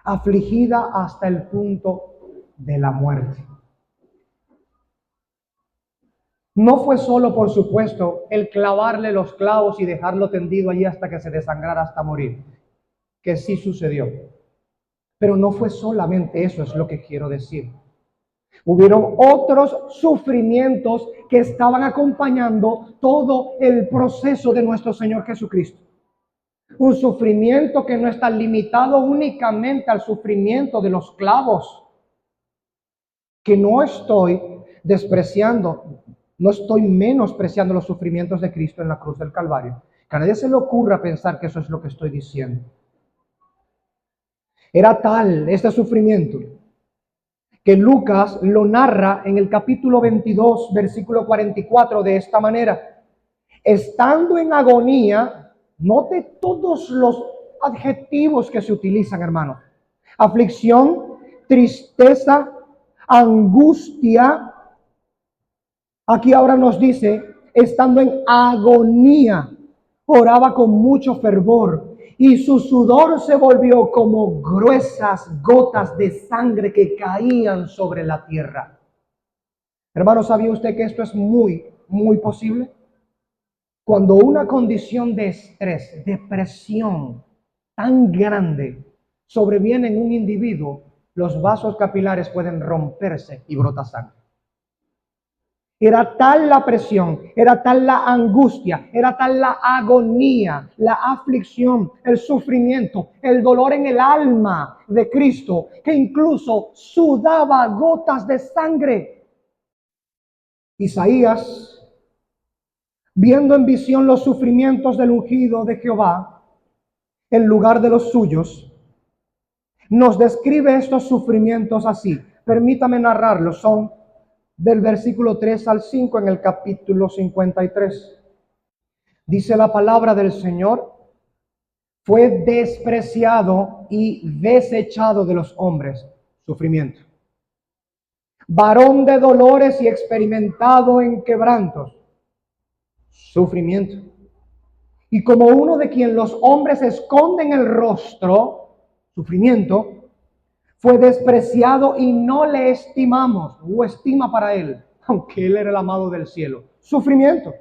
Afligida hasta el punto de la muerte. No fue solo, por supuesto, el clavarle los clavos y dejarlo tendido allí hasta que se desangrara hasta morir, que sí sucedió. Pero no fue solamente eso, es lo que quiero decir. Hubieron otros sufrimientos que estaban acompañando todo el proceso de nuestro Señor Jesucristo. Un sufrimiento que no está limitado únicamente al sufrimiento de los clavos, que no estoy despreciando. No estoy menospreciando los sufrimientos de Cristo en la cruz del Calvario. Que a nadie se le ocurra pensar que eso es lo que estoy diciendo. Era tal este sufrimiento que Lucas lo narra en el capítulo 22, versículo 44 de esta manera. Estando en agonía, note todos los adjetivos que se utilizan, hermano. Aflicción, tristeza, angustia, Aquí ahora nos dice, estando en agonía, oraba con mucho fervor y su sudor se volvió como gruesas gotas de sangre que caían sobre la tierra. Hermano, ¿sabía usted que esto es muy posible? Cuando una condición de estrés, depresión tan grande sobreviene en un individuo, los vasos capilares pueden romperse y brota sangre. Era tal la presión, era tal la angustia, era tal la agonía, la aflicción, el sufrimiento, el dolor en el alma de Cristo, que incluso sudaba gotas de sangre. Isaías, viendo en visión los sufrimientos del ungido de Jehová en lugar de los suyos, nos describe estos sufrimientos así. Permítame narrarlos, son del versículo 3 al 5 en el capítulo 53. Dice la palabra del Señor: fue despreciado y desechado de los hombres, sufrimiento. Varón de dolores y experimentado en quebrantos, sufrimiento. Y como uno de quien los hombres esconden el rostro, sufrimiento. Fue despreciado y no le estimamos, o estima para él, aunque él era el amado del cielo. Sufrimiento.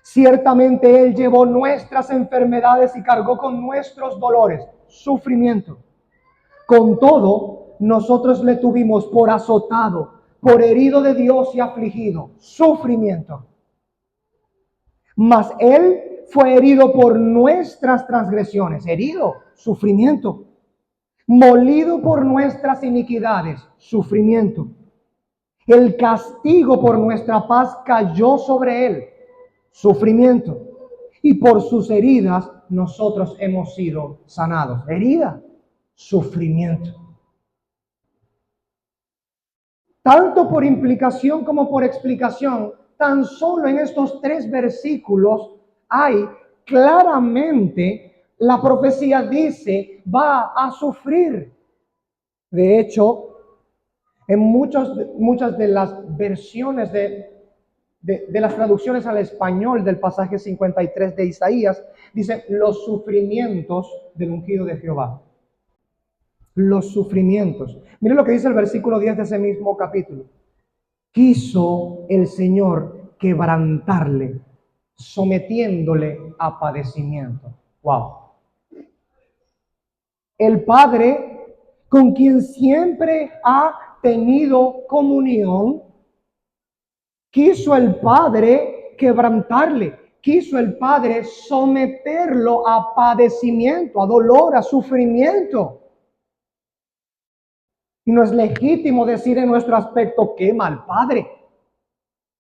Ciertamente él llevó nuestras enfermedades y cargó con nuestros dolores. Sufrimiento. Con todo, nosotros le tuvimos por azotado, por herido de Dios y afligido. Sufrimiento. Mas él fue herido por nuestras transgresiones. Herido, sufrimiento. Molido por nuestras iniquidades, sufrimiento. El castigo por nuestra paz cayó sobre él, sufrimiento. Y por sus heridas nosotros hemos sido sanados. Herida, sufrimiento. Tanto por implicación como por explicación, tan solo en estos 3 versículos hay claramente la profecía dice, va a sufrir. De hecho, en muchas de las versiones de las traducciones al español del pasaje 53 de Isaías, dice los sufrimientos del ungido de Jehová. Los sufrimientos. Miren lo que dice el versículo 10 de ese mismo capítulo. Quiso el Señor quebrantarle, sometiéndole a padecimiento. Wow. El Padre, con quien siempre ha tenido comunión, quiso el Padre quebrantarle, quiso el Padre someterlo a padecimiento, a dolor, a sufrimiento. Y no es legítimo decir en nuestro aspecto, qué mal Padre,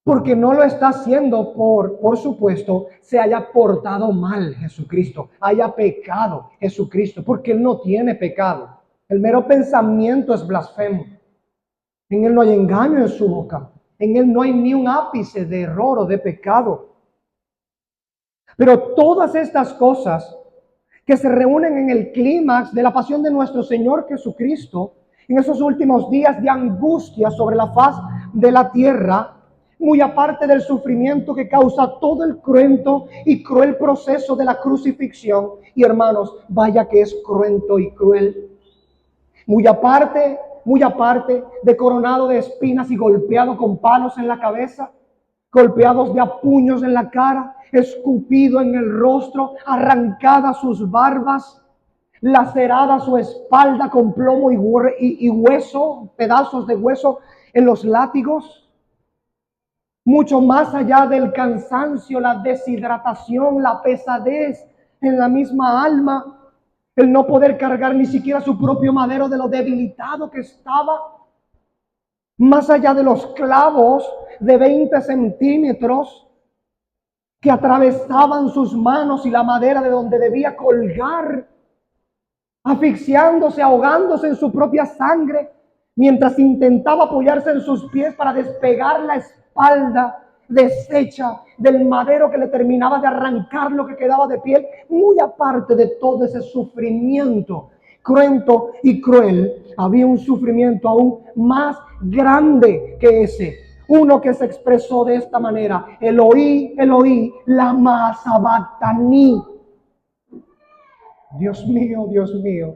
porque no lo está haciendo por supuesto, se haya portado mal Jesucristo, haya pecado Jesucristo, porque Él no tiene pecado. El mero pensamiento es blasfemo. En Él no hay engaño en su boca. En Él no hay ni un ápice de error o de pecado. Pero todas estas cosas que se reúnen en el clímax de la pasión de nuestro Señor Jesucristo, en esos últimos días de angustia sobre la faz de la tierra, muy aparte del sufrimiento que causa todo el cruento y cruel proceso de la crucifixión. Y hermanos, vaya que es cruento y cruel. Muy aparte de coronado de espinas y golpeado con palos en la cabeza, golpeados de a puños en la cara, escupido en el rostro, arrancadas sus barbas, lacerada su espalda con plomo y hueso, pedazos de hueso en los látigos. Mucho más allá del cansancio, la deshidratación, la pesadez en la misma alma, el no poder cargar ni siquiera su propio madero de lo debilitado que estaba. Más allá de los clavos de 20 centímetros que atravesaban sus manos y la madera de donde debía colgar, asfixiándose, ahogándose en su propia sangre, mientras intentaba apoyarse en sus pies para despegar la espalda deshecha del madero que le terminaba de arrancar lo que quedaba de piel. Muy aparte de todo ese sufrimiento cruento y cruel, había un sufrimiento aún más grande que ese. Uno que se expresó de esta manera: Eloí, Eloí, lama sabactani. Dios mío,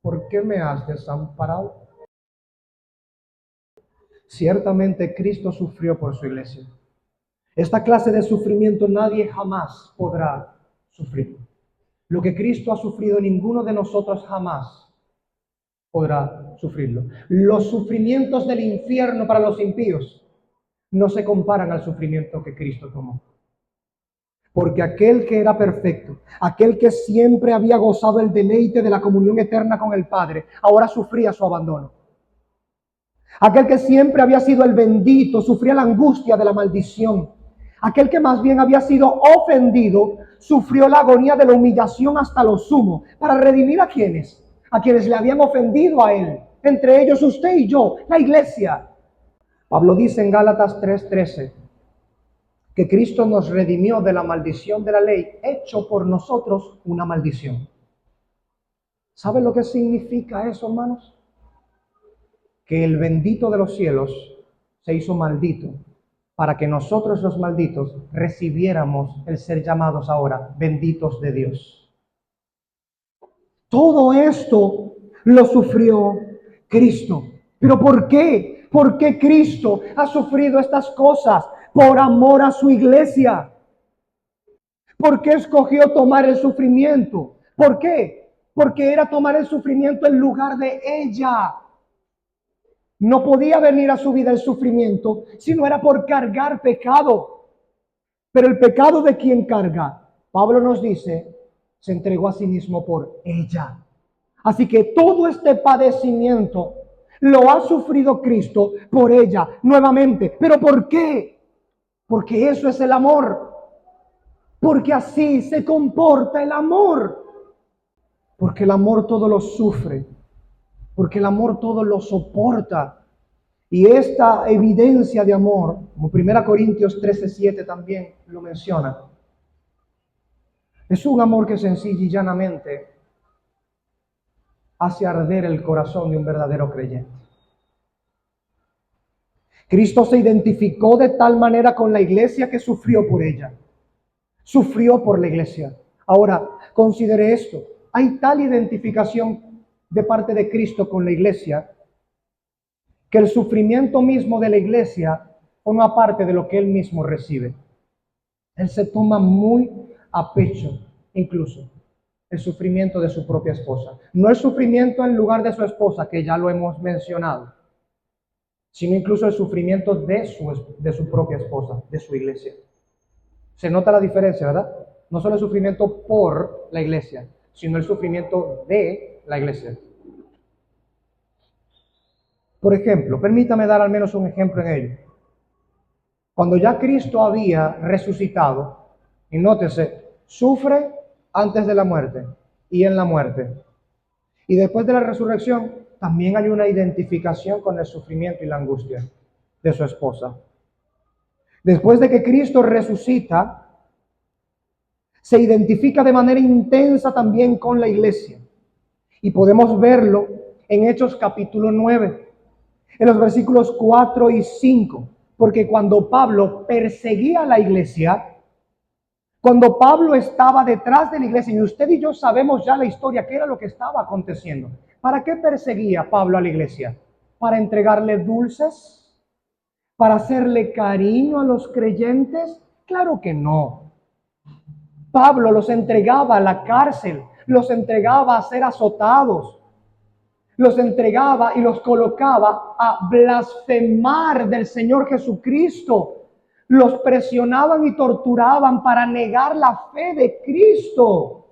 ¿por qué me has desamparado? Ciertamente Cristo sufrió por su iglesia. Esta clase de sufrimiento nadie jamás podrá sufrir. Lo que Cristo ha sufrido, ninguno de nosotros jamás podrá sufrirlo. Los sufrimientos del infierno para los impíos no se comparan al sufrimiento que Cristo tomó. Porque aquel que era perfecto, aquel que siempre había gozado el deleite de la comunión eterna con el Padre, ahora sufría su abandono. Aquel que siempre había sido el bendito, sufría la angustia de la maldición. Aquel que más bien había sido ofendido, sufrió la agonía de la humillación hasta lo sumo. ¿Para redimir a quienes? A quienes le habían ofendido a él. Entre ellos usted y yo, la iglesia. Pablo dice en Gálatas 3:13 que Cristo nos redimió de la maldición de la ley, hecho por nosotros una maldición. ¿Sabe lo que significa eso, hermanos? Que el bendito de los cielos se hizo maldito para que nosotros los malditos recibiéramos el ser llamados ahora benditos de Dios. Todo esto lo sufrió Cristo. ¿Pero por qué? ¿Por qué Cristo ha sufrido estas cosas? Por amor a su iglesia. ¿Por qué escogió tomar el sufrimiento? ¿Por qué? Porque era tomar el sufrimiento en lugar de ella. No podía venir a su vida el sufrimiento si no era por cargar pecado. Pero el pecado de quien carga, Pablo nos dice, se entregó a sí mismo por ella. Así que todo este padecimiento lo ha sufrido Cristo por ella nuevamente. ¿Pero por qué? Porque eso es el amor. Porque así se comporta el amor. Porque el amor todo lo sufre. Porque el amor todo lo soporta. Y esta evidencia de amor, como 1 Corintios 13:7 también lo menciona, es un amor que sencilla y llanamente hace arder el corazón de un verdadero creyente. Cristo se identificó de tal manera con la iglesia que sufrió por ella. Sufrió por la iglesia. Ahora, considere esto. Hay tal identificación de parte de Cristo con la iglesia que el sufrimiento mismo de la iglesia forma parte de lo que Él mismo recibe. Él se toma muy a pecho, incluso, el sufrimiento de su propia esposa. No el sufrimiento en lugar de su esposa, que ya lo hemos mencionado, sino incluso el sufrimiento de su propia esposa, de su iglesia. Se nota la diferencia, ¿verdad? No solo el sufrimiento por la iglesia, sino el sufrimiento de la iglesia. Por ejemplo, permítame dar al menos un ejemplo en ello. Cuando ya Cristo había resucitado, y nótese, sufre antes de la muerte y en la muerte. Y después de la resurrección, también hay una identificación con el sufrimiento y la angustia de su esposa. Después de que Cristo resucita, se identifica de manera intensa también con la iglesia. Y podemos verlo en Hechos capítulo 9, en los versículos 4 y 5. Porque cuando Pablo perseguía a la iglesia, cuando Pablo estaba detrás de la iglesia, y usted y yo sabemos ya la historia, qué era lo que estaba aconteciendo. ¿Para qué perseguía Pablo a la iglesia? ¿Para entregarle dulces? ¿Para hacerle cariño a los creyentes? Claro que no. Pablo los entregaba a la cárcel, los entregaba a ser azotados, los entregaba y los colocaba a blasfemar del Señor Jesucristo. Los presionaban y torturaban para negar la fe de Cristo.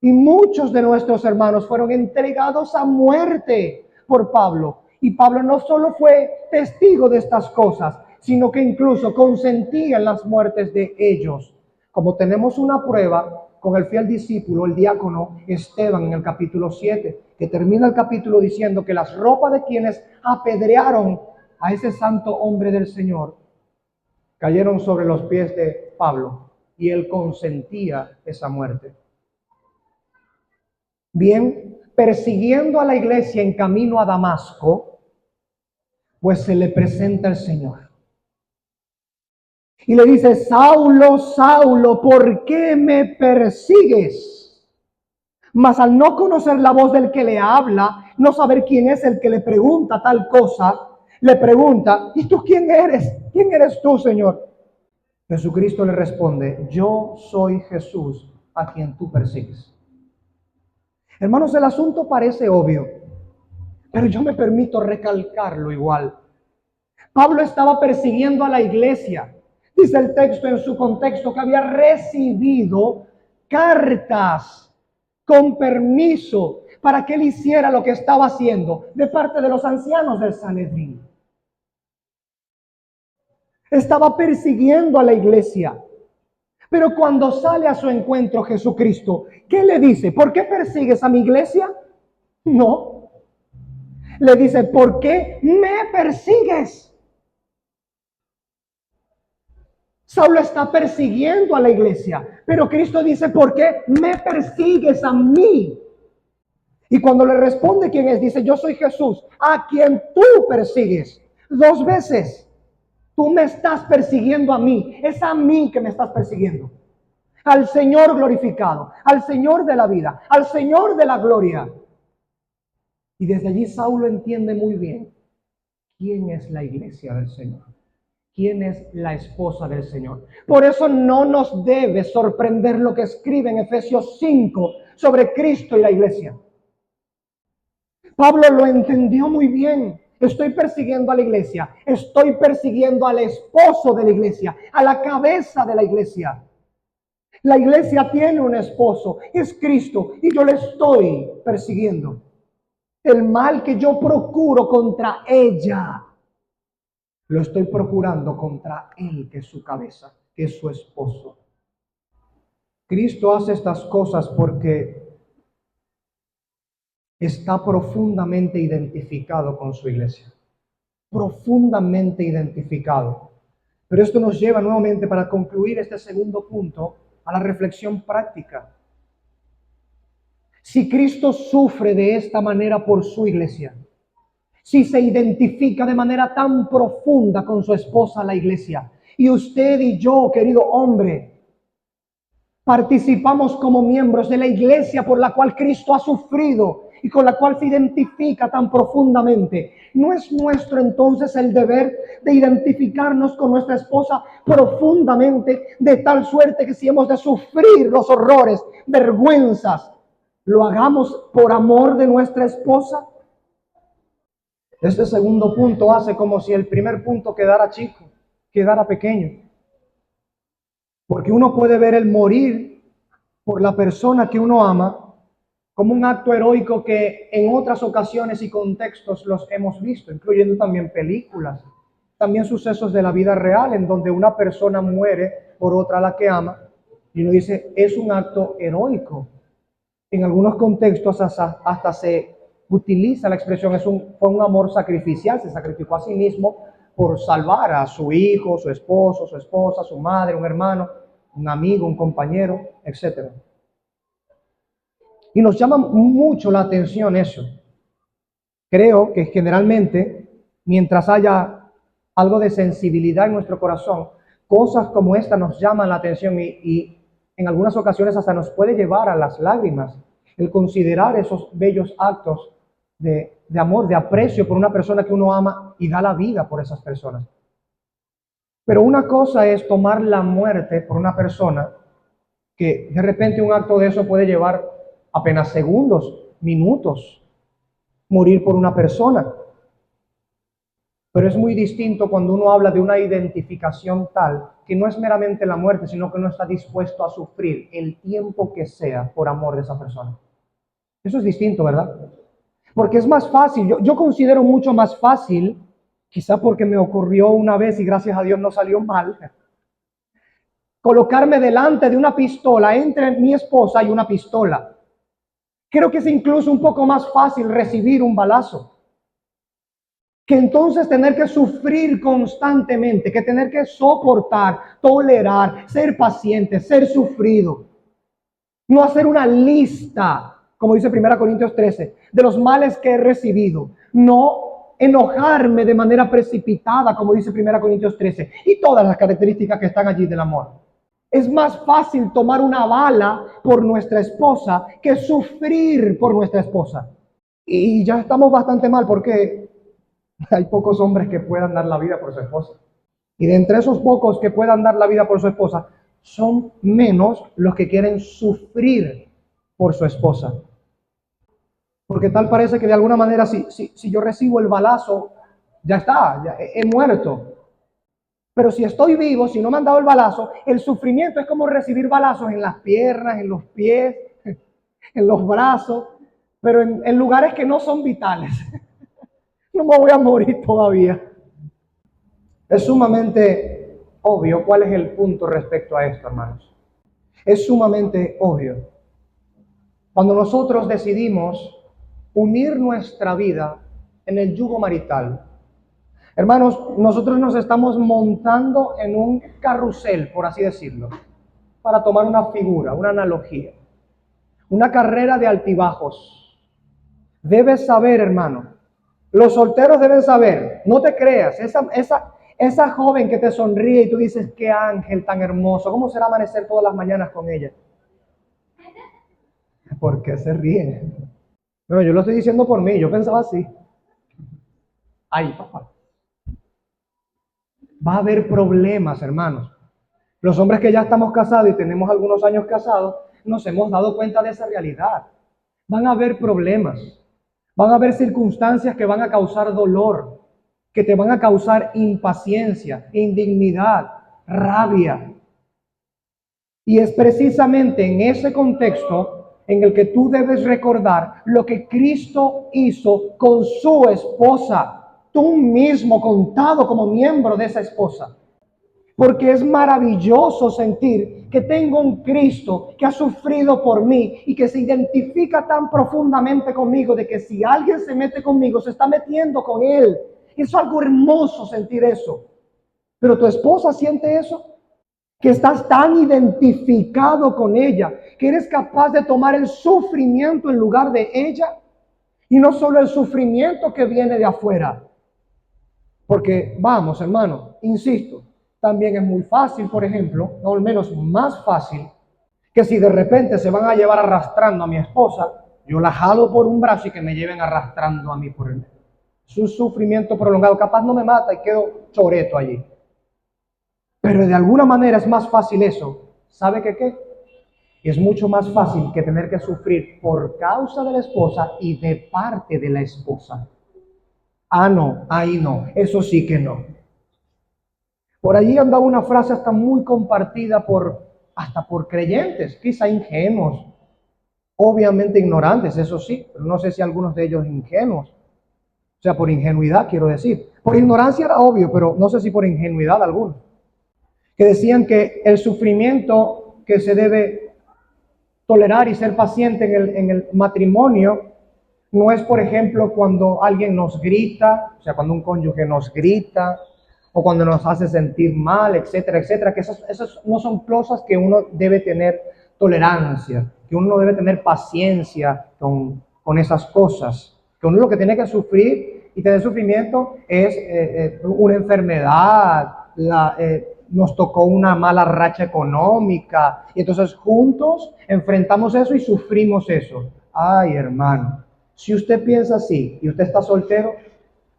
Y muchos de nuestros hermanos fueron entregados a muerte por Pablo. Y Pablo no solo fue testigo de estas cosas, sino que incluso consentía en las muertes de ellos. Como tenemos una prueba con el fiel discípulo, el diácono Esteban, en el capítulo 7, que termina el capítulo diciendo que las ropas de quienes apedrearon a ese santo hombre del Señor cayeron sobre los pies de Pablo, y él consentía esa muerte. Bien, persiguiendo a la iglesia en camino a Damasco, pues se le presenta el Señor. Y le dice: Saulo, Saulo, ¿por qué me persigues? Mas al no conocer la voz del que le habla, no saber quién es el que le pregunta tal cosa, le pregunta: ¿y tú quién eres? ¿Quién eres tú, Señor? Jesucristo le responde: yo soy Jesús a quien tú persigues. Hermanos, el asunto parece obvio, pero yo me permito recalcarlo igual. Pablo estaba persiguiendo a la iglesia. Dice el texto en su contexto que había recibido cartas con permiso para que él hiciera lo que estaba haciendo de parte de los ancianos del Sanedrín. Estaba persiguiendo a la iglesia. Pero cuando sale a su encuentro Jesucristo, ¿qué le dice? ¿Por qué persigues a mi iglesia? No. Le dice: ¿por qué me persigues? Saulo está persiguiendo a la iglesia, pero Cristo dice: ¿por qué me persigues a mí? Y cuando le responde quién es, dice: yo soy Jesús, a quien tú persigues. 2 veces. Tú me estás persiguiendo a mí, es a mí que me estás persiguiendo. Al Señor glorificado, al Señor de la vida, al Señor de la gloria. Y desde allí Saulo entiende muy bien quién es la iglesia del Señor. ¿Quién es la esposa del Señor? Por eso no nos debe sorprender lo que escribe en Efesios 5 sobre Cristo y la iglesia. Pablo lo entendió muy bien. Estoy persiguiendo a la iglesia. Estoy persiguiendo al esposo de la iglesia, a la cabeza de la iglesia. La iglesia tiene un esposo, es Cristo, y yo le estoy persiguiendo. El mal que yo procuro contra ella, lo estoy procurando contra él, que es su cabeza, que es su esposo. Cristo hace estas cosas porque está profundamente identificado con su iglesia. Profundamente identificado. Pero esto nos lleva nuevamente, para concluir este segundo punto, a la reflexión práctica. Si Cristo sufre de esta manera por su iglesia, si se identifica de manera tan profunda con su esposa, la iglesia, y usted y yo, querido hombre, participamos como miembros de la iglesia por la cual Cristo ha sufrido y con la cual se identifica tan profundamente, ¿no es nuestro entonces el deber de identificarnos con nuestra esposa profundamente, de tal suerte que si hemos de sufrir los horrores, vergüenzas, lo hagamos por amor de nuestra esposa? Este segundo punto hace como si el primer punto quedara chico, quedara pequeño. Porque uno puede ver el morir por la persona que uno ama como un acto heroico que en otras ocasiones y contextos los hemos visto, incluyendo también películas, también sucesos de la vida real en donde una persona muere por otra a la que ama, y uno dice: es un acto heroico. En algunos contextos hasta se utiliza la expresión: fue un amor sacrificial, se sacrificó a sí mismo por salvar a su hijo, su esposo, su esposa, su madre, un hermano, un amigo, un compañero, etc. Y nos llama mucho la atención eso. Creo que generalmente, mientras haya algo de sensibilidad en nuestro corazón, cosas como esta nos llaman la atención y en algunas ocasiones hasta nos puede llevar a las lágrimas el considerar esos bellos actos de amor, de aprecio por una persona que uno ama y da la vida por esas personas. Pero una cosa es tomar la muerte por una persona que de repente un acto de eso puede llevar apenas segundos, minutos, morir por una persona. Pero es muy distinto cuando uno habla de una identificación tal que no es meramente la muerte, sino que uno está dispuesto a sufrir el tiempo que sea por amor de esa persona. Eso es distinto, ¿verdad? Porque es más fácil, yo considero mucho más fácil, quizá porque me ocurrió una vez y gracias a Dios no salió mal, colocarme delante de una pistola entre mi esposa y una pistola. Creo que es incluso un poco más fácil recibir un balazo que entonces tener que sufrir constantemente, que tener que soportar, tolerar, ser paciente, ser sufrido. No hacer una lista, como dice 1 Corintios 13, de los males que he recibido. No enojarme de manera precipitada, como dice 1 Corintios 13, y todas las características que están allí del amor. Es más fácil tomar una bala por nuestra esposa que sufrir por nuestra esposa. Y ya estamos bastante mal porque hay pocos hombres que puedan dar la vida por su esposa. Y de entre esos pocos que puedan dar la vida por su esposa, son menos los que quieren sufrir por su esposa. Porque tal parece que de alguna manera si yo recibo el balazo, ya está, ya he muerto. Pero si estoy vivo, si no me han dado el balazo, el sufrimiento es como recibir balazos en las piernas, en los pies, en los brazos, pero en lugares que no son vitales. No me voy a morir todavía. Es sumamente obvio cuál es el punto respecto a esto, hermanos. Es sumamente obvio. Cuando nosotros decidimos unir nuestra vida en el yugo marital, hermanos, nosotros nos estamos montando en un carrusel, por así decirlo, para tomar una figura, una analogía, una carrera de altibajos. Debes saber, hermano, los solteros deben saber, no te creas, esa joven que te sonríe y tú dices, qué ángel tan hermoso, ¿cómo será amanecer todas las mañanas con ella? ¿Por qué se ríe? Bueno, yo lo estoy diciendo por mí, yo pensaba así. Ay, papá. Va a haber problemas, hermanos. Los hombres que ya estamos casados y tenemos algunos años casados, nos hemos dado cuenta de esa realidad. Van a haber problemas. Van a haber circunstancias que van a causar dolor, que te van a causar impaciencia, indignidad, rabia. Y es precisamente en ese contexto en el que tú debes recordar lo que Cristo hizo con su esposa. Tú mismo contado como miembro de esa esposa. Porque es maravilloso sentir que tengo un Cristo que ha sufrido por mí y que se identifica tan profundamente conmigo de que si alguien se mete conmigo, se está metiendo con él. Es algo hermoso sentir eso. Pero tu esposa siente eso, que estás tan identificado con ella, que eres capaz de tomar el sufrimiento en lugar de ella. Y no solo el sufrimiento que viene de afuera. Porque vamos, hermano, insisto, también es muy fácil, por ejemplo, o al menos más fácil, que si de repente se van a llevar arrastrando a mi esposa, yo la jalo por un brazo y que me lleven arrastrando a mí por el... Es un sufrimiento prolongado, capaz no me mata y quedo choreto allí. Pero de alguna manera es más fácil eso. ¿Sabe qué? Es mucho más fácil que tener que sufrir por causa de la esposa y de parte de la esposa. Ah, no, ahí no, eso sí que no. Por allí andaba una frase hasta muy compartida hasta por creyentes, quizá ingenuos, obviamente ignorantes, eso sí, pero no sé si algunos de ellos ingenuos. O sea, por ingenuidad quiero decir. Por ignorancia era obvio, pero no sé si por ingenuidad algunos. Que decían que el sufrimiento que se debe tolerar y ser paciente en el matrimonio no es, por ejemplo, cuando alguien nos grita, o sea, cuando un cónyuge nos grita, o cuando nos hace sentir mal, etcétera, etcétera, que esas no son cosas que uno debe tener tolerancia, que uno debe tener paciencia con esas cosas, que uno lo que tiene que sufrir y tener sufrimiento es una enfermedad, nos tocó una mala racha económica, y entonces juntos enfrentamos eso y sufrimos eso. Ay, hermano, si usted piensa así y usted está soltero,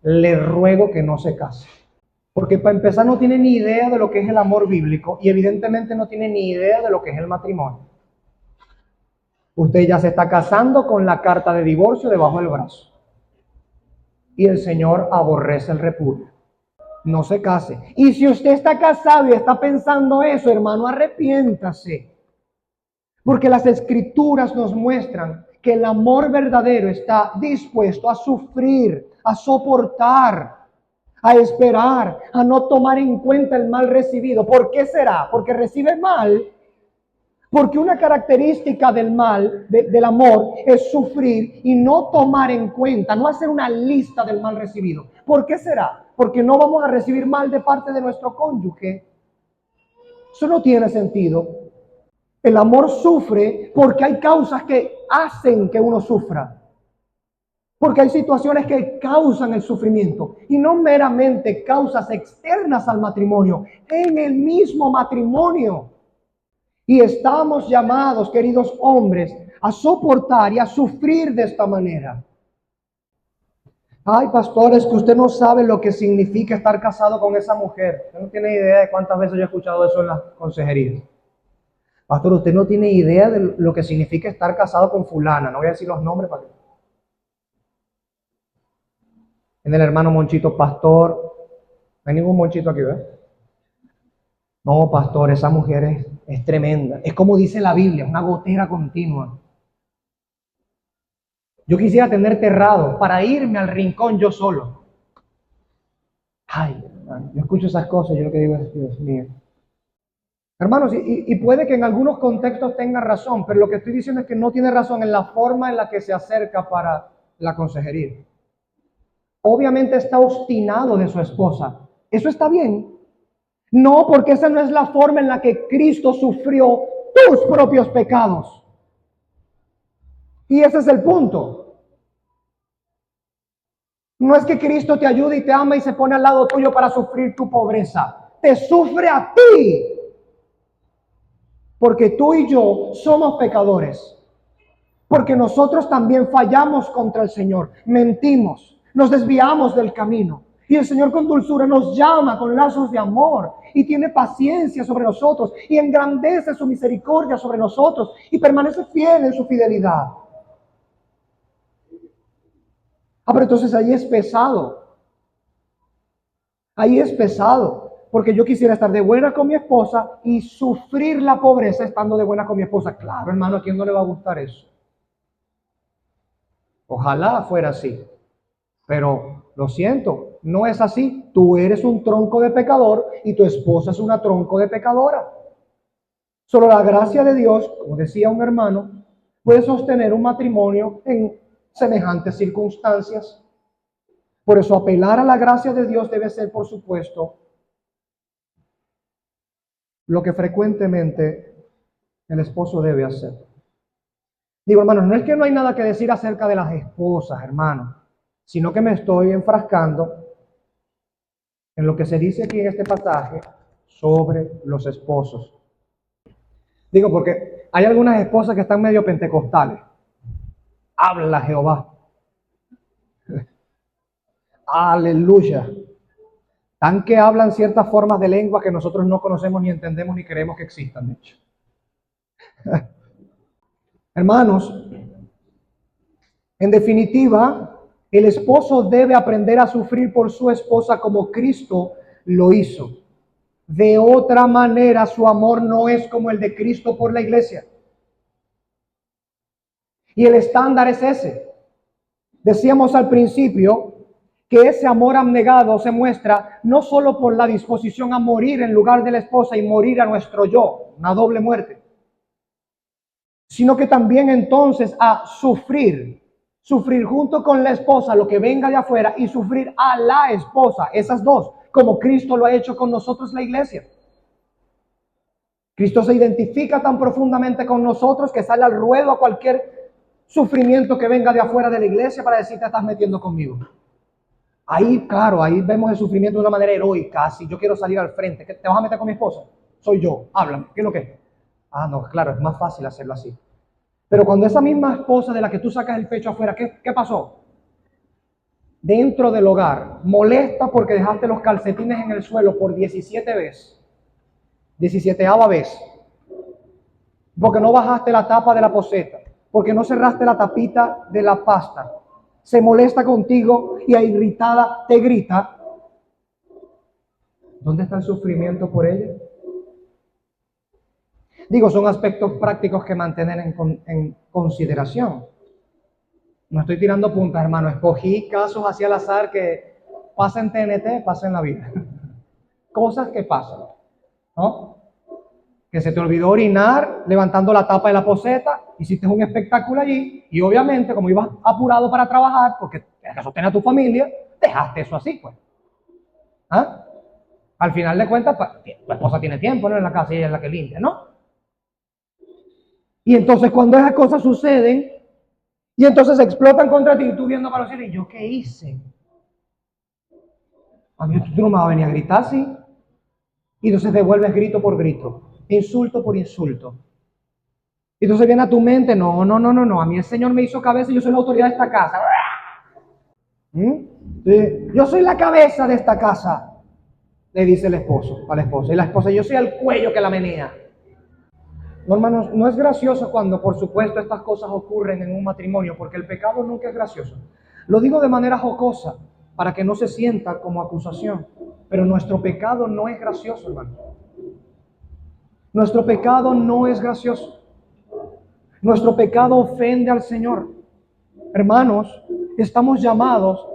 le ruego que no se case. Porque para empezar no tiene ni idea de lo que es el amor bíblico y evidentemente no tiene ni idea de lo que es el matrimonio. Usted ya se está casando con la carta de divorcio debajo del brazo. Y el Señor aborrece el repudio. No se case. Y si usted está casado y está pensando eso, hermano, arrepiéntase. Porque las escrituras nos muestran que el amor verdadero está dispuesto a sufrir, a soportar, a esperar, a no tomar en cuenta el mal recibido. ¿Por qué será? Porque recibe mal. Porque una característica del mal, del amor, es sufrir y no tomar en cuenta, no hacer una lista del mal recibido. ¿Por qué será? Porque no vamos a recibir mal de parte de nuestro cónyuge. Eso no tiene sentido. El amor sufre porque hay causas que hacen que uno sufra. Porque hay situaciones que causan el sufrimiento y no meramente causas externas al matrimonio, en el mismo matrimonio. Y estamos llamados, queridos hombres, a soportar y a sufrir de esta manera. Ay, pastores, que usted no sabe lo que significa estar casado con esa mujer. Usted no tiene idea de cuántas veces yo he escuchado eso en las consejerías. Pastor, usted no tiene idea de lo que significa estar casado con fulana. No voy a decir los nombres para que... En el hermano Monchito, pastor. No hay ningún Monchito aquí, ¿verdad? No, pastor, esa mujer es tremenda. Es como dice la Biblia, una gotera continua. Yo quisiera tener terrado para irme al rincón yo solo. Ay, hermano, yo escucho esas cosas y yo lo que digo es, Dios mío. Hermanos, y puede que en algunos contextos tenga razón, pero lo que estoy diciendo es que no tiene razón en la forma en la que se acerca para la consejería. Obviamente está obstinado de su esposa. Eso está bien. No, porque esa no es la forma en la que Cristo sufrió tus propios pecados. Y ese es el punto. No es que Cristo te ayude y te ama y se pone al lado tuyo para sufrir tu pobreza. Te sufre a ti. Porque tú y yo somos pecadores. Porque nosotros también fallamos contra el Señor. Mentimos. Nos desviamos del camino. Y el Señor con dulzura nos llama con lazos de amor y tiene paciencia sobre nosotros y engrandece su misericordia sobre nosotros y permanece fiel en su fidelidad. Ah, pero entonces ahí es pesado. Ahí es pesado. Porque yo quisiera estar de buena con mi esposa y sufrir la pobreza estando de buena con mi esposa. Claro, hermano, ¿a quién no le va a gustar eso? Ojalá fuera así. Pero lo siento, no es así. Tú eres un tronco de pecador y tu esposa es una tronco de pecadora. Solo la gracia de Dios, como decía un hermano, puede sostener un matrimonio en semejantes circunstancias. Por eso apelar a la gracia de Dios debe ser, por supuesto, lo que frecuentemente el esposo debe hacer. Digo, hermanos, no es que no hay nada que decir acerca de las esposas, hermanos, sino que me estoy enfrascando en lo que se dice aquí en este pasaje sobre los esposos. Digo, porque hay algunas esposas que están medio pentecostales. Habla Jehová. Aleluya. Tan que hablan ciertas formas de lengua que nosotros no conocemos ni entendemos ni queremos que existan, de hecho. Hermanos, en definitiva, el esposo debe aprender a sufrir por su esposa como Cristo lo hizo. De otra manera, su amor no es como el de Cristo por la iglesia. Y el estándar es ese. Decíamos al principio que ese amor abnegado se muestra no solo por la disposición a morir en lugar de la esposa y morir a nuestro yo, una doble muerte, sino que también entonces a sufrir junto con la esposa lo que venga de afuera y sufrir a la esposa, esas dos, como Cristo lo ha hecho con nosotros la iglesia. Cristo se identifica tan profundamente con nosotros que sale al ruedo a cualquier sufrimiento que venga de afuera de la iglesia para decir te estás metiendo conmigo. Ahí, claro, ahí vemos el sufrimiento de una manera heroica. Si yo quiero salir al frente, ¿te vas a meter con mi esposa? Soy yo, háblame, ¿qué es lo que es? Ah, no, claro, es más fácil hacerlo así. Pero cuando esa misma esposa de la que tú sacas el pecho afuera, ¿qué pasó? Dentro del hogar, molesta porque dejaste los calcetines en el suelo por 17 veces. 17ª vez. Porque no bajaste la tapa de la poceta. Porque no cerraste la tapita de la pasta. Se molesta contigo y irritada te grita. ¿Dónde está el sufrimiento por ella? Digo, son aspectos prácticos que mantener en consideración. No estoy tirando puntas, hermano. Escogí casos hacia al azar que pasan en TNT, pasan en la vida. Cosas que pasan, ¿no? Que se te olvidó orinar levantando la tapa de la poceta, hiciste un espectáculo allí y obviamente como ibas apurado para trabajar porque tienes que sostener a tu familia, dejaste eso así, pues. ¿Ah? Al final de cuentas, pues, tu esposa tiene tiempo, ¿no? En la casa y ella es la que limpia, ¿no? Y entonces cuando esas cosas suceden Y entonces explotan contra ti y tú viendo para los cielos, ¿y yo qué hice? A mí tú no me vas a venir a gritar así. Y entonces devuelves grito por grito, insulto por insulto. Y entonces viene a tu mente, no, a mí el Señor me hizo cabeza y yo soy la autoridad de esta casa. ¿Mm? Sí, yo soy la cabeza de esta casa, le dice el esposo a la esposa. Y la esposa, yo soy el cuello que la menea. No, hermanos, no es gracioso cuando, por supuesto, estas cosas ocurren en un matrimonio, porque el pecado nunca es gracioso. Lo digo de manera jocosa, para que no se sienta como acusación. Pero nuestro pecado no es gracioso, hermano. Nuestro pecado no es gracioso. Nuestro pecado ofende al Señor. Hermanos, estamos llamados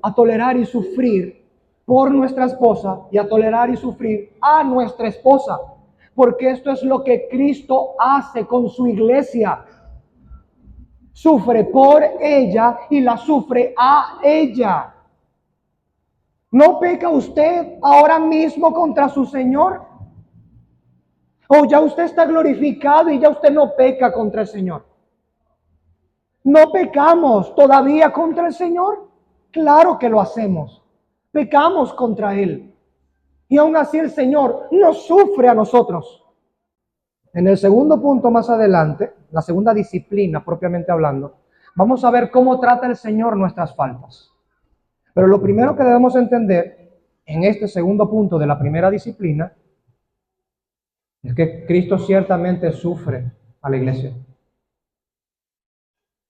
a tolerar y sufrir por nuestra esposa y a tolerar y sufrir a nuestra esposa, porque esto es lo que Cristo hace con su iglesia. Sufre por ella y la sufre a ella. ¿No peca usted ahora mismo contra su Señor? ¿O ya usted está glorificado y ya usted no peca contra el Señor? ¿No pecamos todavía contra el Señor? Claro que lo hacemos. Pecamos contra Él. Y aún así el Señor nos sufre a nosotros. En el segundo punto más adelante, la segunda disciplina propiamente hablando, vamos a ver cómo trata el Señor nuestras faltas. Pero lo primero que debemos entender en este segundo punto de la primera disciplina es que Cristo ciertamente sufre a la iglesia.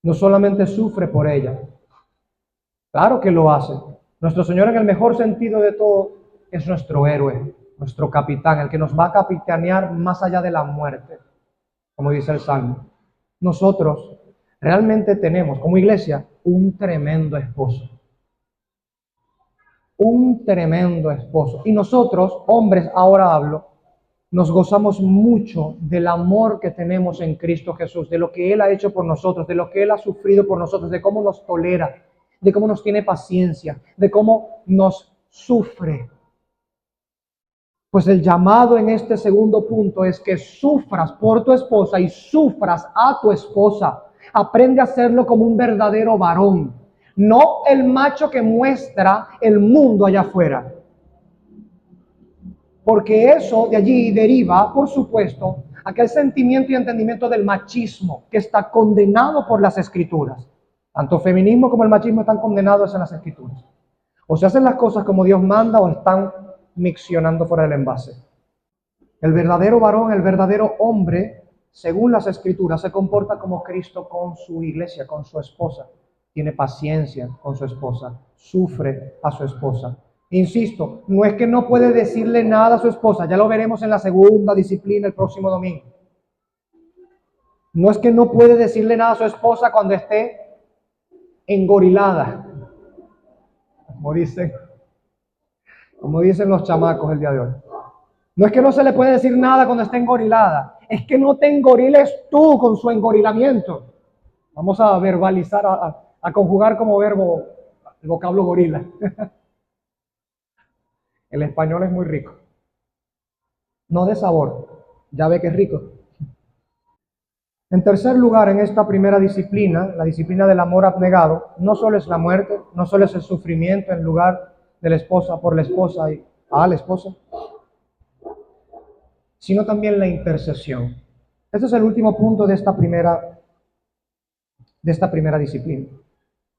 No solamente sufre por ella, claro que lo hace. Nuestro Señor, en el mejor sentido de todo, es nuestro héroe, nuestro capitán, el que nos va a capitanear más allá de la muerte, como dice el Salmo. Nosotros realmente tenemos como iglesia un tremendo esposo. Un tremendo esposo. Y nosotros, hombres, ahora hablo, nos gozamos mucho del amor que tenemos en Cristo Jesús, de lo que Él ha hecho por nosotros, de lo que Él ha sufrido por nosotros, de cómo nos tolera, de cómo nos tiene paciencia, de cómo nos sufre. Pues el llamado en este segundo punto es que sufras por tu esposa y sufras a tu esposa. Aprende a hacerlo como un verdadero varón, no el macho que muestra el mundo allá afuera. Porque eso de allí deriva, por supuesto, aquel sentimiento y entendimiento del machismo que está condenado por las Escrituras. Tanto el feminismo como el machismo están condenados en las Escrituras. O se hacen las cosas como Dios manda o están miccionando fuera del envase. El verdadero varón, el verdadero hombre, según las Escrituras, se comporta como Cristo con su iglesia, con su esposa. Tiene paciencia con su esposa, sufre a su esposa. Insisto, no es que no puede decirle nada a su esposa, ya lo veremos en la segunda disciplina el próximo domingo. No es que no puede decirle nada a su esposa cuando esté engorilada, como dicen los chamacos el día de hoy. No es que no se le puede decir nada cuando esté engorilada, es que no te engoriles tú con su engorilamiento. Vamos a verbalizar, a conjugar como verbo el vocablo gorila. El español es muy rico. No de sabor, ya ve que es rico. En tercer lugar, en esta primera disciplina, la disciplina del amor abnegado, no solo es la muerte, no solo es el sufrimiento en lugar de la esposa, por la esposa y a la esposa, sino también la intercesión. Este es el último punto de esta primera disciplina.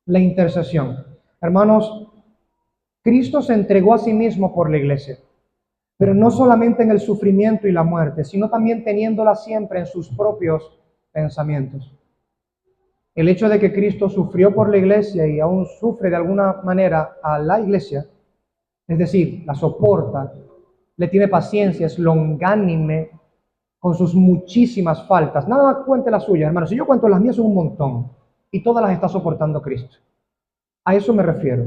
La intercesión. Hermanos, Cristo se entregó a sí mismo por la iglesia, pero no solamente en el sufrimiento y la muerte, sino también teniéndola siempre en sus propios pensamientos. El hecho de que Cristo sufrió por la iglesia y aún sufre de alguna manera a la iglesia, es decir, la soporta, le tiene paciencia, es longánime con sus muchísimas faltas. Nada más cuente las suyas, hermano. Si yo cuento las mías son un montón y todas las está soportando Cristo. A eso me refiero.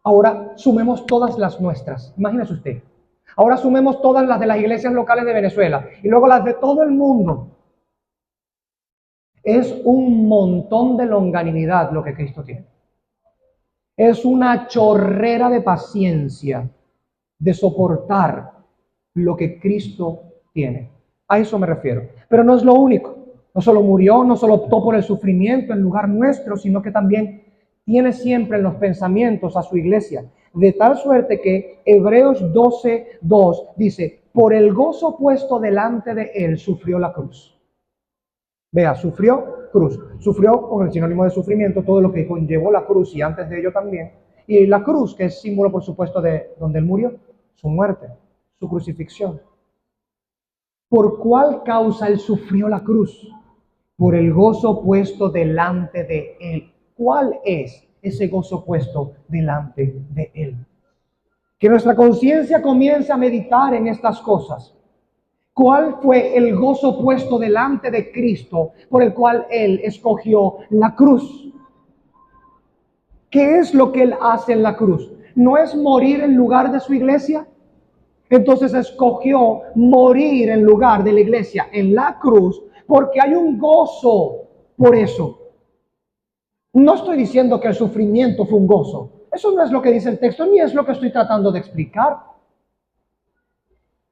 Ahora sumemos todas las nuestras. Imagínese usted. Ahora sumemos todas las de las iglesias locales de Venezuela y luego las de todo el mundo. Es un montón de longanimidad lo que Cristo tiene. Es una chorrera de paciencia, de soportar lo que Cristo tiene. A eso me refiero. Pero no es lo único. No solo murió, no solo optó por el sufrimiento en lugar nuestro, sino que también tiene siempre en los pensamientos a su iglesia. De tal suerte que Hebreos 12:2 dice, por el gozo puesto delante de él sufrió la cruz. Vea, sufrió cruz. Sufrió con el sinónimo de sufrimiento todo lo que conllevó la cruz y antes de ello también. Y la cruz, que es símbolo, por supuesto, de donde él murió, su muerte, su crucifixión. ¿Por cuál causa él sufrió la cruz? Por el gozo puesto delante de él. ¿Cuál es ese gozo puesto delante de él? Que nuestra conciencia comience a meditar en estas cosas. ¿Cuál fue el gozo puesto delante de Cristo por el cual él escogió la cruz? ¿Qué es lo que él hace en la cruz? ¿No es morir en lugar de su iglesia? Entonces escogió morir en lugar de la iglesia en la cruz porque hay un gozo por eso. No estoy diciendo que el sufrimiento fue un gozo. Eso no es lo que dice el texto, ni es lo que estoy tratando de explicar.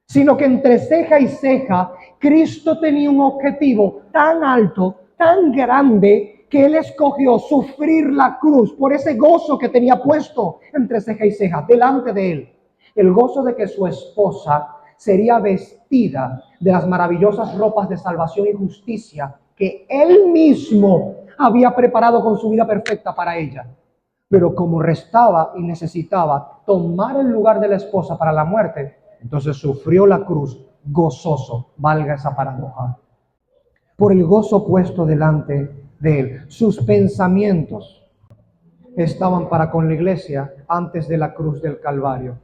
Sino que entre ceja y ceja, Cristo tenía un objetivo tan alto, tan grande, que Él escogió sufrir la cruz por ese gozo que tenía puesto entre ceja y ceja, delante de Él. El gozo de que su esposa sería vestida de las maravillosas ropas de salvación y justicia que Él mismo había preparado con su vida perfecta para ella. Pero como restaba y necesitaba tomar el lugar de la esposa para la muerte, entonces sufrió la cruz gozoso, valga esa paradoja, por el gozo puesto delante de él. Sus pensamientos estaban para con la iglesia antes de la cruz del Calvario.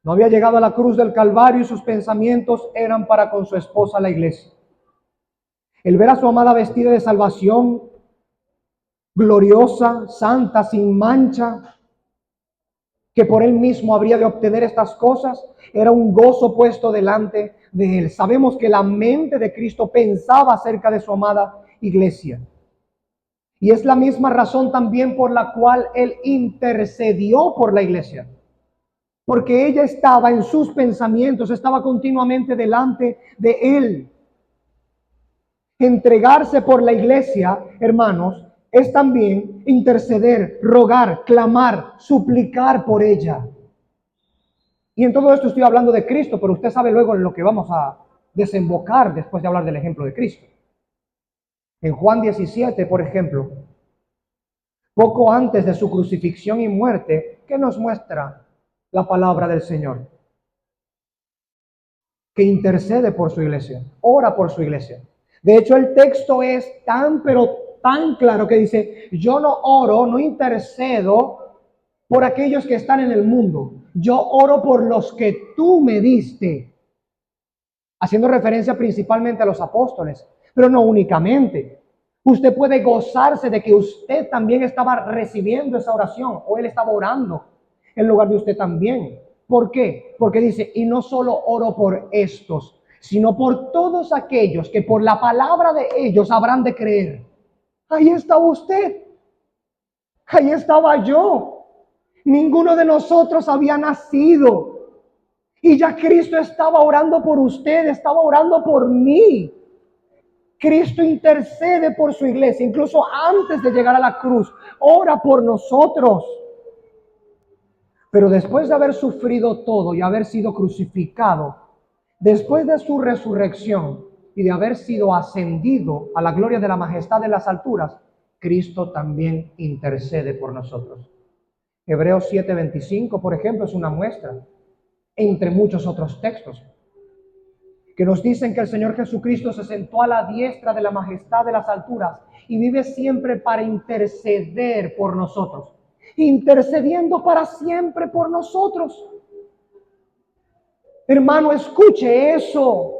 No había llegado a la cruz del Calvario y sus pensamientos eran para con su esposa la iglesia. El ver a su amada vestida de salvación, gloriosa, santa, sin mancha, que por él mismo habría de obtener estas cosas, era un gozo puesto delante de él. Sabemos que la mente de Cristo pensaba acerca de su amada iglesia. Y es la misma razón también por la cual él intercedió por la iglesia. Porque ella estaba en sus pensamientos, estaba continuamente delante de él. Entregarse por la iglesia, hermanos, es también interceder, rogar, clamar, suplicar por ella. Y en todo esto estoy hablando de Cristo, pero usted sabe luego en lo que vamos a desembocar después de hablar del ejemplo de Cristo. En Juan 17, por ejemplo, poco antes de su crucifixión y muerte, ¿qué nos muestra la palabra del Señor? Que intercede por su iglesia, ora por su iglesia. De hecho, el texto es pero tan claro que dice, yo no oro, no intercedo por aquellos que están en el mundo. Yo oro por los que tú me diste. Haciendo referencia principalmente a los apóstoles, pero no únicamente. Usted puede gozarse de que usted también estaba recibiendo esa oración o él estaba orando en lugar de usted también. ¿Por qué? Porque dice, y no solo oro por estos, sino por todos aquellos que por la palabra de ellos habrán de creer. Ahí estaba usted. Ahí estaba yo. Ninguno de nosotros había nacido. Y ya Cristo estaba orando por usted, estaba orando por mí. Cristo intercede por su iglesia, incluso antes de llegar a la cruz, ora por nosotros. Pero después de haber sufrido todo y haber sido crucificado, después de su resurrección y de haber sido ascendido a la gloria de la majestad de las alturas, Cristo también intercede por nosotros. Hebreos 7:25, por ejemplo, es una muestra, entre muchos otros textos, que nos dicen que el Señor Jesucristo se sentó a la diestra de la majestad de las alturas y vive siempre para interceder por nosotros, intercediendo para siempre por nosotros. Hermano, escuche eso.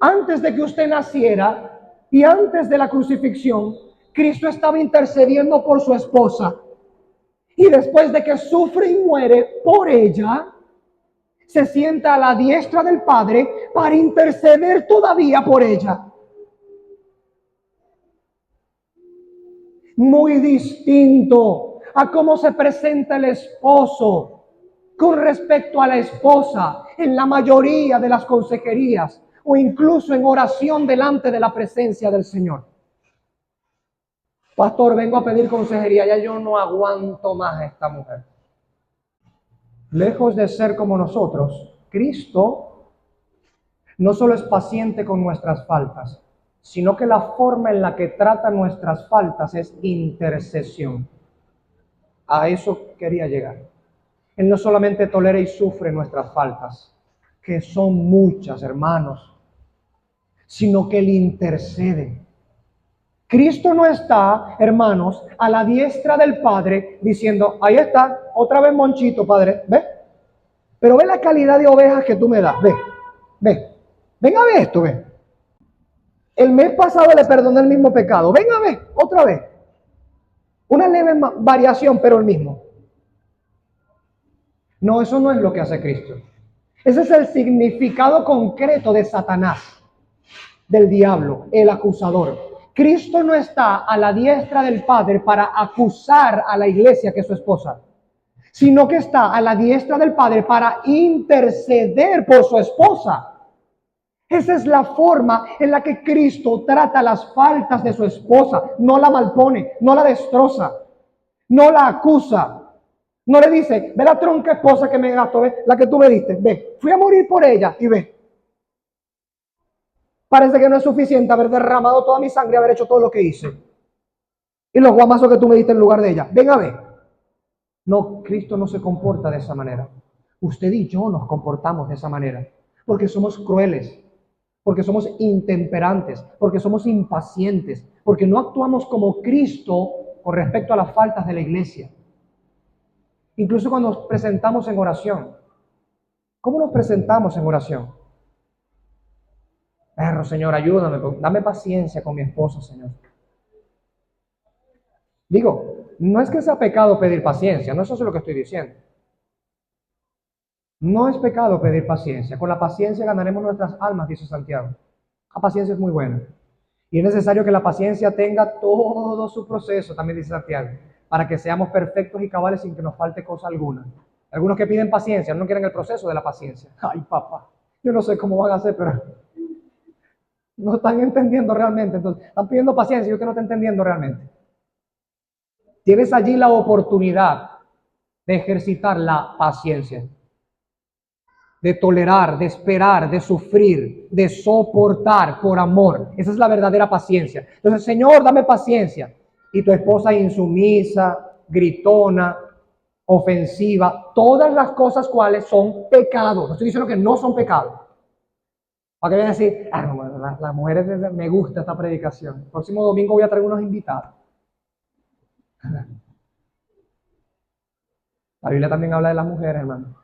Antes de que usted naciera y antes de la crucifixión, Cristo estaba intercediendo por su esposa. Y después de que sufre y muere por ella, se sienta a la diestra del Padre para interceder todavía por ella. Muy distinto a cómo se presenta el esposo con respecto a la esposa en la mayoría de las consejerías. o incluso en oración delante de la presencia del Señor. Pastor, vengo a pedir consejería, ya yo no aguanto más a esta mujer. Lejos de ser como nosotros, Cristo no solo es paciente con nuestras faltas, sino que la forma en la que trata nuestras faltas es intercesión. A eso quería llegar. Él no solamente tolera y sufre nuestras faltas, que son muchas, hermanos, sino que Él intercede. Cristo no está, hermanos, a la diestra del Padre diciendo, ahí está, otra vez Monchito, Padre, ¿ve? Pero ve la calidad de ovejas que tú me das, ve, ven a ver esto, ve. El mes pasado le perdoné el mismo pecado, ven a ver, otra vez. Una leve variación, pero el mismo. No, eso no es lo que hace Cristo. Ese es el significado concreto de Satanás, del diablo, el acusador. Cristo no está a la diestra del Padre para acusar a la iglesia que es su esposa, sino que está a la diestra del Padre para interceder por su esposa. Esa es la forma en la que Cristo trata las faltas de su esposa. No la malpone, no la destroza, no la acusa. No le dice, ve la tronca esposa que me gastó, ve, la que tú me diste, ve, fui a morir por ella y ve. Parece que no es suficiente haber derramado toda mi sangre y haber hecho todo lo que hice. Y los guamazos que tú me diste en lugar de ella. Ven a ver. No, Cristo no se comporta de esa manera. Usted y yo nos comportamos de esa manera. Porque somos crueles. Porque somos intemperantes. Porque somos impacientes. Porque no actuamos como Cristo con respecto a las faltas de la iglesia. Incluso cuando nos presentamos en oración. ¿Cómo nos presentamos en oración? Perro, Señor, ayúdame, dame paciencia con mi esposa, Señor. Digo, no es que sea pecado pedir paciencia, no eso es lo que estoy diciendo. No es pecado pedir paciencia. Con la paciencia ganaremos nuestras almas, dice Santiago. La paciencia es muy buena. Y es necesario que la paciencia tenga todo su proceso, también dice Santiago, para que seamos perfectos y cabales sin que nos falte cosa alguna. Algunos que piden paciencia no quieren el proceso de la paciencia. Ay, papá, yo no sé cómo van a hacer, pero no están entendiendo realmente. Entonces, están pidiendo paciencia y usted no está entendiendo realmente. Tienes allí la oportunidad de ejercitar la paciencia, de tolerar, de esperar, de sufrir, de soportar por amor. Esa es la verdadera paciencia. Entonces, Señor, dame paciencia. Y tu esposa insumisa, gritona, ofensiva, todas las cosas cuales son pecados. No estoy diciendo que no son pecados. Para que vayan a decir, las mujeres, me gusta esta predicación. El próximo domingo voy a traer unos invitados. La Biblia también habla de las mujeres, hermano.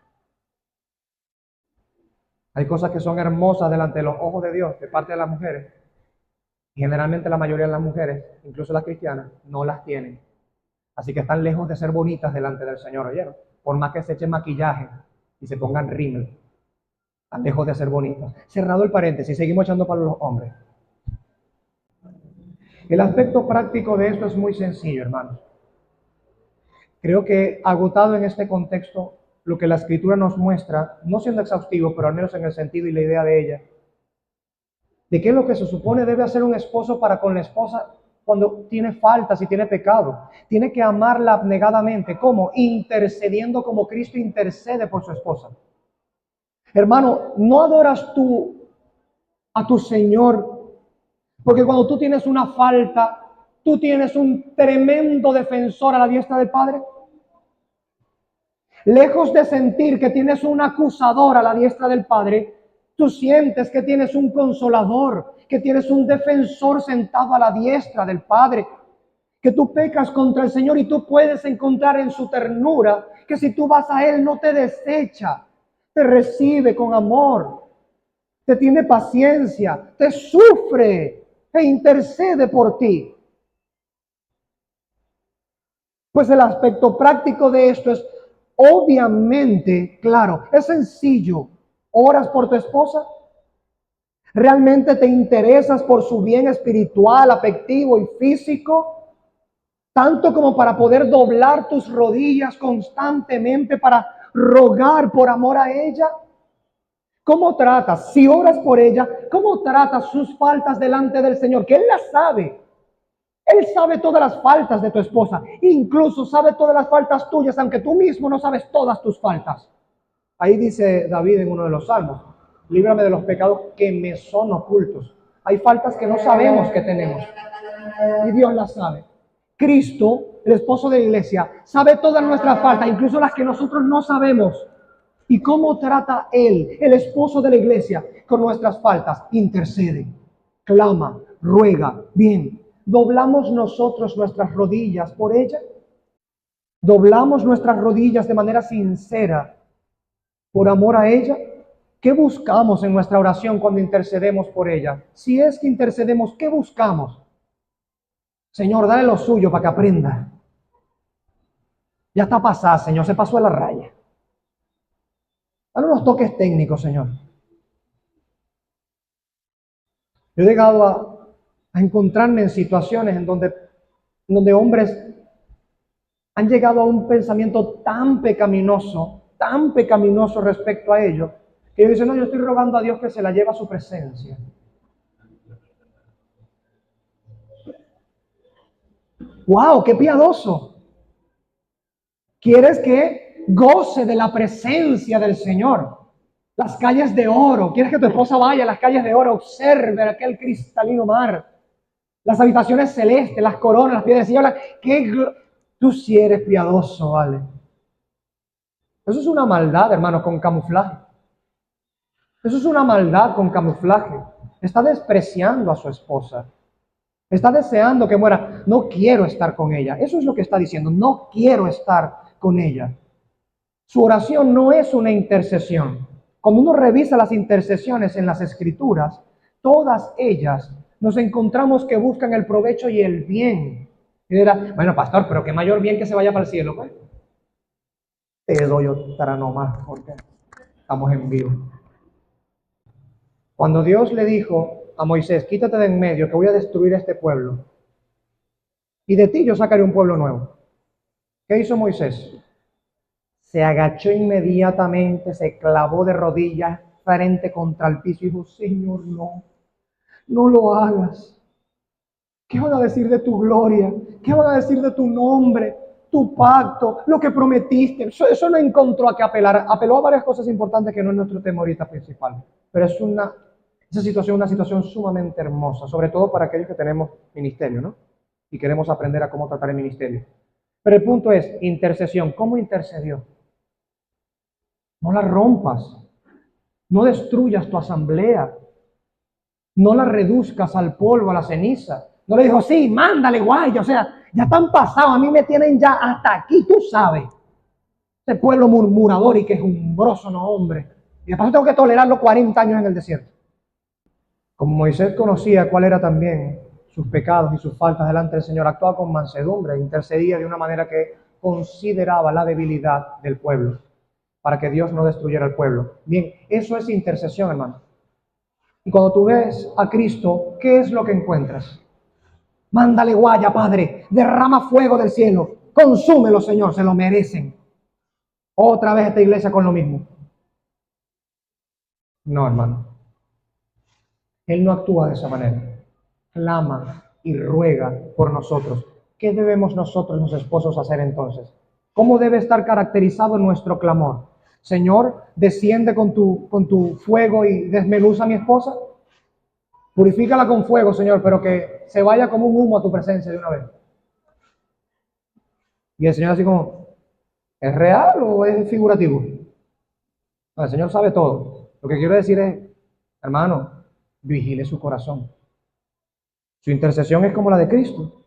Hay cosas que son hermosas delante de los ojos de Dios, de parte de las mujeres. Y generalmente la mayoría de las mujeres, incluso las cristianas, no las tienen. Así que están lejos de ser bonitas delante del Señor, ¿oyeron? Por más que se echen maquillaje y se pongan rímel, están lejos de ser bonitas. Cerrado el paréntesis, seguimos echando para los hombres. El aspecto práctico de esto es muy sencillo, hermanos. Creo que agotado en este contexto, lo que la Escritura nos muestra, no siendo exhaustivo, pero al menos en el sentido y la idea de ella, de qué es lo que se supone debe hacer un esposo para con la esposa cuando tiene faltas y tiene pecado. Tiene que amarla abnegadamente. ¿Cómo? Intercediendo como Cristo intercede por su esposa. Hermano, ¿no adoras tú a tu Señor? Porque cuando tú tienes una falta, tú tienes un tremendo defensor a la diestra del Padre. Lejos de sentir que tienes un acusador a la diestra del Padre, tú sientes que tienes un consolador, que tienes un defensor sentado a la diestra del Padre, que tú pecas contra el Señor y tú puedes encontrar en su ternura que si tú vas a Él no te desecha, te recibe con amor, te tiene paciencia, te sufre e intercede por ti. Pues el aspecto práctico de esto es, obviamente, claro, es sencillo. ¿Oras por tu esposa? ¿Realmente te interesas por su bien espiritual, afectivo y físico? Tanto como para poder doblar tus rodillas constantemente para rogar por amor a ella. ¿Cómo tratas? Si oras por ella, ¿cómo tratas sus faltas delante del Señor? Que Él las sabe. Él sabe todas las faltas de tu esposa. Incluso sabe todas las faltas tuyas, aunque tú mismo no sabes todas tus faltas. Ahí dice David en uno de los salmos: líbrame de los pecados que me son ocultos. Hay faltas que no sabemos que tenemos. Y Dios las sabe. Cristo, el esposo de la iglesia, sabe todas nuestras faltas, incluso las que nosotros no sabemos. ¿Y cómo trata Él, el esposo de la iglesia, con nuestras faltas? Intercede, clama, ruega. Bien, ¿doblamos nosotros nuestras rodillas por ella? ¿Doblamos nuestras rodillas de manera sincera por amor a ella? ¿Qué buscamos en nuestra oración cuando intercedemos por ella? Si es que intercedemos, ¿qué buscamos? Señor, dale lo suyo para que aprenda. Ya está pasada, Señor, se pasó a la raya. Dale unos toques técnicos, Señor. Yo he llegado a encontrarme en situaciones en donde hombres han llegado a un pensamiento tan pecaminoso respecto a ello, que ellos dicen: no, yo estoy rogando a Dios que se la lleve a su presencia. ¡Wow! ¡Qué piadoso! ¿Quieres que goce de la presencia del Señor? Las calles de oro. ¿Quieres que tu esposa vaya a las calles de oro, observe aquel cristalino mar, las habitaciones celestes, las coronas, las piedras? Y habla, tú sí eres piadoso, ¿vale? Eso es una maldad, hermano, con camuflaje. Eso es una maldad con camuflaje. Está despreciando a su esposa. Está deseando que muera. No quiero estar con ella. Eso es lo que está diciendo. No quiero estar con ella. Su oración no es una intercesión. Cuando uno revisa las intercesiones en las Escrituras, todas ellas nos encontramos que buscan el provecho y el bien. Y dirá: bueno, pastor, pero qué mayor bien que se vaya para el cielo, pues. Te doy otra nomás, porque estamos en vivo. Cuando Dios le dijo a Moisés: quítate de en medio, que voy a destruir este pueblo, y de ti yo sacaré un pueblo nuevo. ¿Qué hizo Moisés? Se agachó inmediatamente, se clavó de rodillas frente contra el piso y dijo: Señor, no lo hagas. ¿Qué van a decir de tu gloria? ¿Qué van a decir de tu nombre? Tu pacto, lo que prometiste. Eso no encontró a qué apelar. Apeló a varias cosas importantes que no es nuestro tema ahorita principal. Pero es una situación sumamente hermosa, sobre todo para aquellos que tenemos ministerio, ¿no? Y queremos aprender a cómo tratar el ministerio. Pero el punto es, intercesión. ¿Cómo intercedió? No la rompas. No destruyas tu asamblea. No la reduzcas al polvo, a la ceniza. No le dijo: sí, mándale, guay. O sea, ya están pasados. A mí me tienen ya hasta aquí, tú sabes. Este pueblo murmurador y quejumbroso, no, hombre. Y después tengo que tolerarlo 40 años en el desierto. Como Moisés conocía cuál era también sus pecados y sus faltas delante del Señor, actuaba con mansedumbre e intercedía de una manera que consideraba la debilidad del pueblo, para que Dios no destruyera el pueblo. Bien, eso es intercesión, hermano. Y cuando tú ves a Cristo, ¿qué es lo que encuentras? Mándale guaya, Padre, derrama fuego del cielo, consúmelo, Señor, se lo merecen. Otra vez esta iglesia con lo mismo. No, hermano. Él no actúa de esa manera. Clama y ruega por nosotros. ¿Qué debemos nosotros, los esposos, hacer entonces? ¿Cómo debe estar caracterizado nuestro clamor? Señor, desciende con tu fuego y desmenuza a mi esposa. Purifícala con fuego, Señor, pero que se vaya como un humo a tu presencia de una vez. Y el Señor así como: ¿es real o es figurativo? No, el Señor sabe todo. Lo que quiero decir es, hermano, vigile su corazón. Su intercesión es como la de Cristo.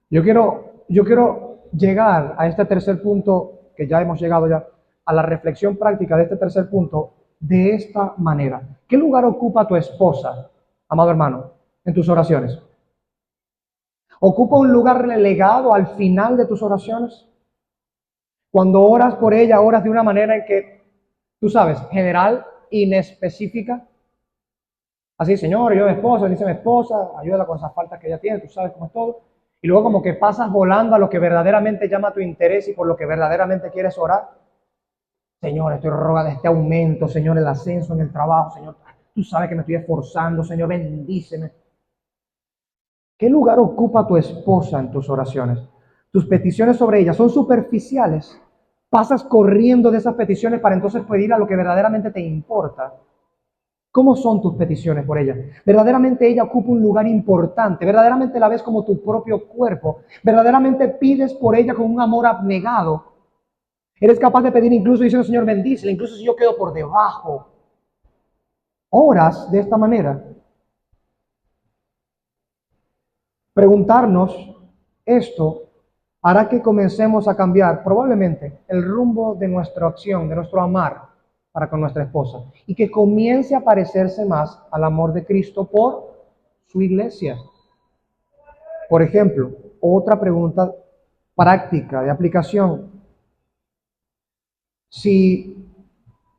Yo quiero llegar a este tercer punto, que ya hemos llegado ya, a la reflexión práctica de este tercer punto, de esta manera. ¿Qué lugar ocupa tu esposa, amado hermano, en tus oraciones? ¿Ocupa un lugar relegado al final de tus oraciones? Cuando oras por ella, oras de una manera en que, tú sabes, general, inespecífica. Así: Señor, yo mi esposa, dice mi esposa, ayúdala con esas faltas que ella tiene, tú sabes cómo es todo. Y luego como que pasas volando a lo que verdaderamente llama tu interés y por lo que verdaderamente quieres orar. Señor, estoy rogando este aumento, Señor, el ascenso en el trabajo, Señor. Tú sabes que me estoy esforzando, Señor, bendíceme. ¿Qué lugar ocupa tu esposa en tus oraciones? Tus peticiones sobre ella son superficiales. Pasas corriendo de esas peticiones para entonces pedir a lo que verdaderamente te importa. ¿Cómo son tus peticiones por ella? ¿Verdaderamente ella ocupa un lugar importante? ¿Verdaderamente la ves como tu propio cuerpo? ¿Verdaderamente pides por ella con un amor abnegado? Eres capaz de pedir incluso diciendo, Señor, bendícela, incluso si yo quedo por debajo. Oras de esta manera. Preguntarnos esto hará que comencemos a cambiar probablemente el rumbo de nuestra acción, de nuestro amar para con nuestra esposa, y que comience a parecerse más al amor de Cristo por su iglesia. Por ejemplo, otra pregunta práctica de aplicación. Si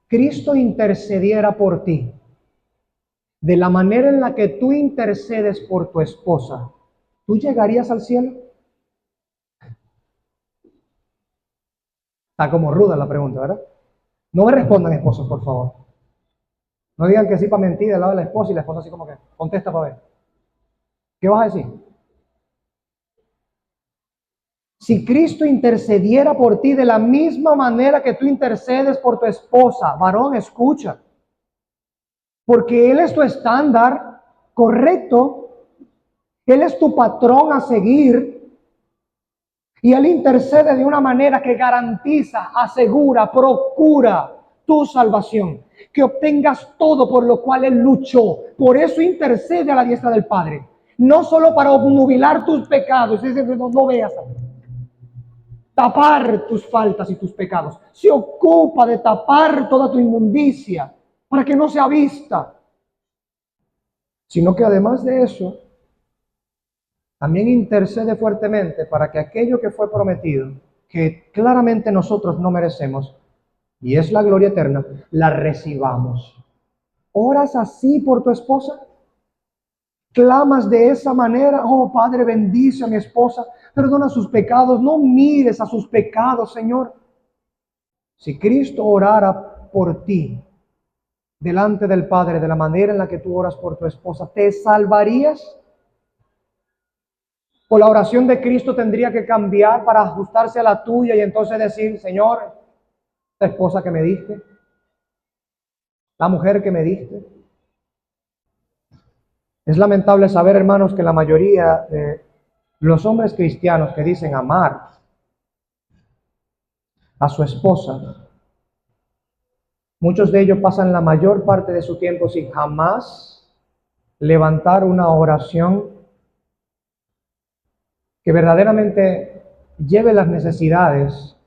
Cristo intercediera por ti, de la manera en la que tú intercedes por tu esposa, ¿tú llegarías al cielo? Está como ruda la pregunta, ¿verdad? No me respondan, esposos, por favor. No digan que sí para mentir del lado de la esposa y la esposa así como que contesta para ver. ¿Qué vas a decir? Si Cristo intercediera por ti de la misma manera que tú intercedes por tu esposa, varón, escucha. Porque Él es tu estándar correcto. Él es tu patrón a seguir. Y Él intercede de una manera que garantiza, asegura, procura tu salvación. Que obtengas todo por lo cual Él luchó. Por eso intercede a la diestra del Padre. No solo para obnubilar tus pecados. Es decir, no veas. Tapar tus faltas y tus pecados. Se ocupa de tapar toda tu inmundicia para que no sea vista. Sino que además de eso, también intercede fuertemente para que aquello que fue prometido, que claramente nosotros no merecemos, y es la gloria eterna, la recibamos. ¿Oras así por tu esposa? ¿Clamas de esa manera? Oh, Padre, bendice a mi esposa, perdona sus pecados, no mires a sus pecados, Señor. Si Cristo orara por ti delante del Padre de la manera en la que tú oras por tu esposa, ¿te salvarías? ¿O la oración de Cristo tendría que cambiar para ajustarse a la tuya y entonces decir, Señor, la esposa que me diste, la mujer que me diste? Es lamentable saber, hermanos, que la mayoría de los hombres cristianos que dicen amar a su esposa, muchos de ellos pasan la mayor parte de su tiempo sin jamás levantar una oración que verdaderamente lleve las necesidades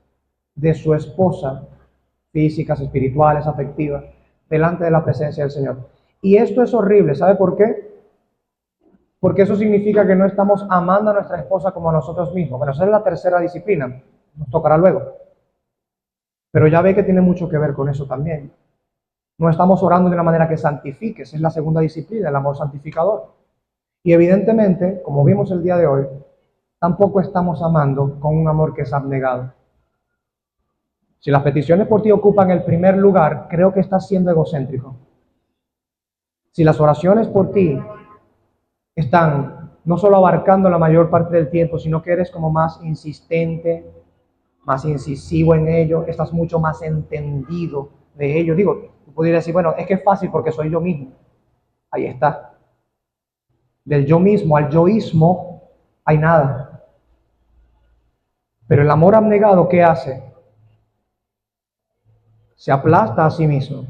de su esposa, físicas, espirituales, afectivas, delante de la presencia del Señor. Y esto es horrible, ¿sabe por qué? Porque eso significa que no estamos amando a nuestra esposa como a nosotros mismos. Bueno, esa es la tercera disciplina, nos tocará luego. Pero ya ve que tiene mucho que ver con eso también. No estamos orando de una manera que santifique, esa es la segunda disciplina, el amor santificador. Y evidentemente, como vimos el día de hoy, tampoco estamos amando con un amor que es abnegado. Si las peticiones por ti ocupan el primer lugar, creo que estás siendo egocéntrico. Si las oraciones por ti están no solo abarcando la mayor parte del tiempo, sino que eres como más insistente, más incisivo en ello, estás mucho más entendido de ello. Digo, podría decir, bueno, es que es fácil porque soy yo mismo. Ahí está. Del yo mismo al yoísmo hay nada. Pero el amor abnegado, ¿qué hace? Se aplasta a sí mismo.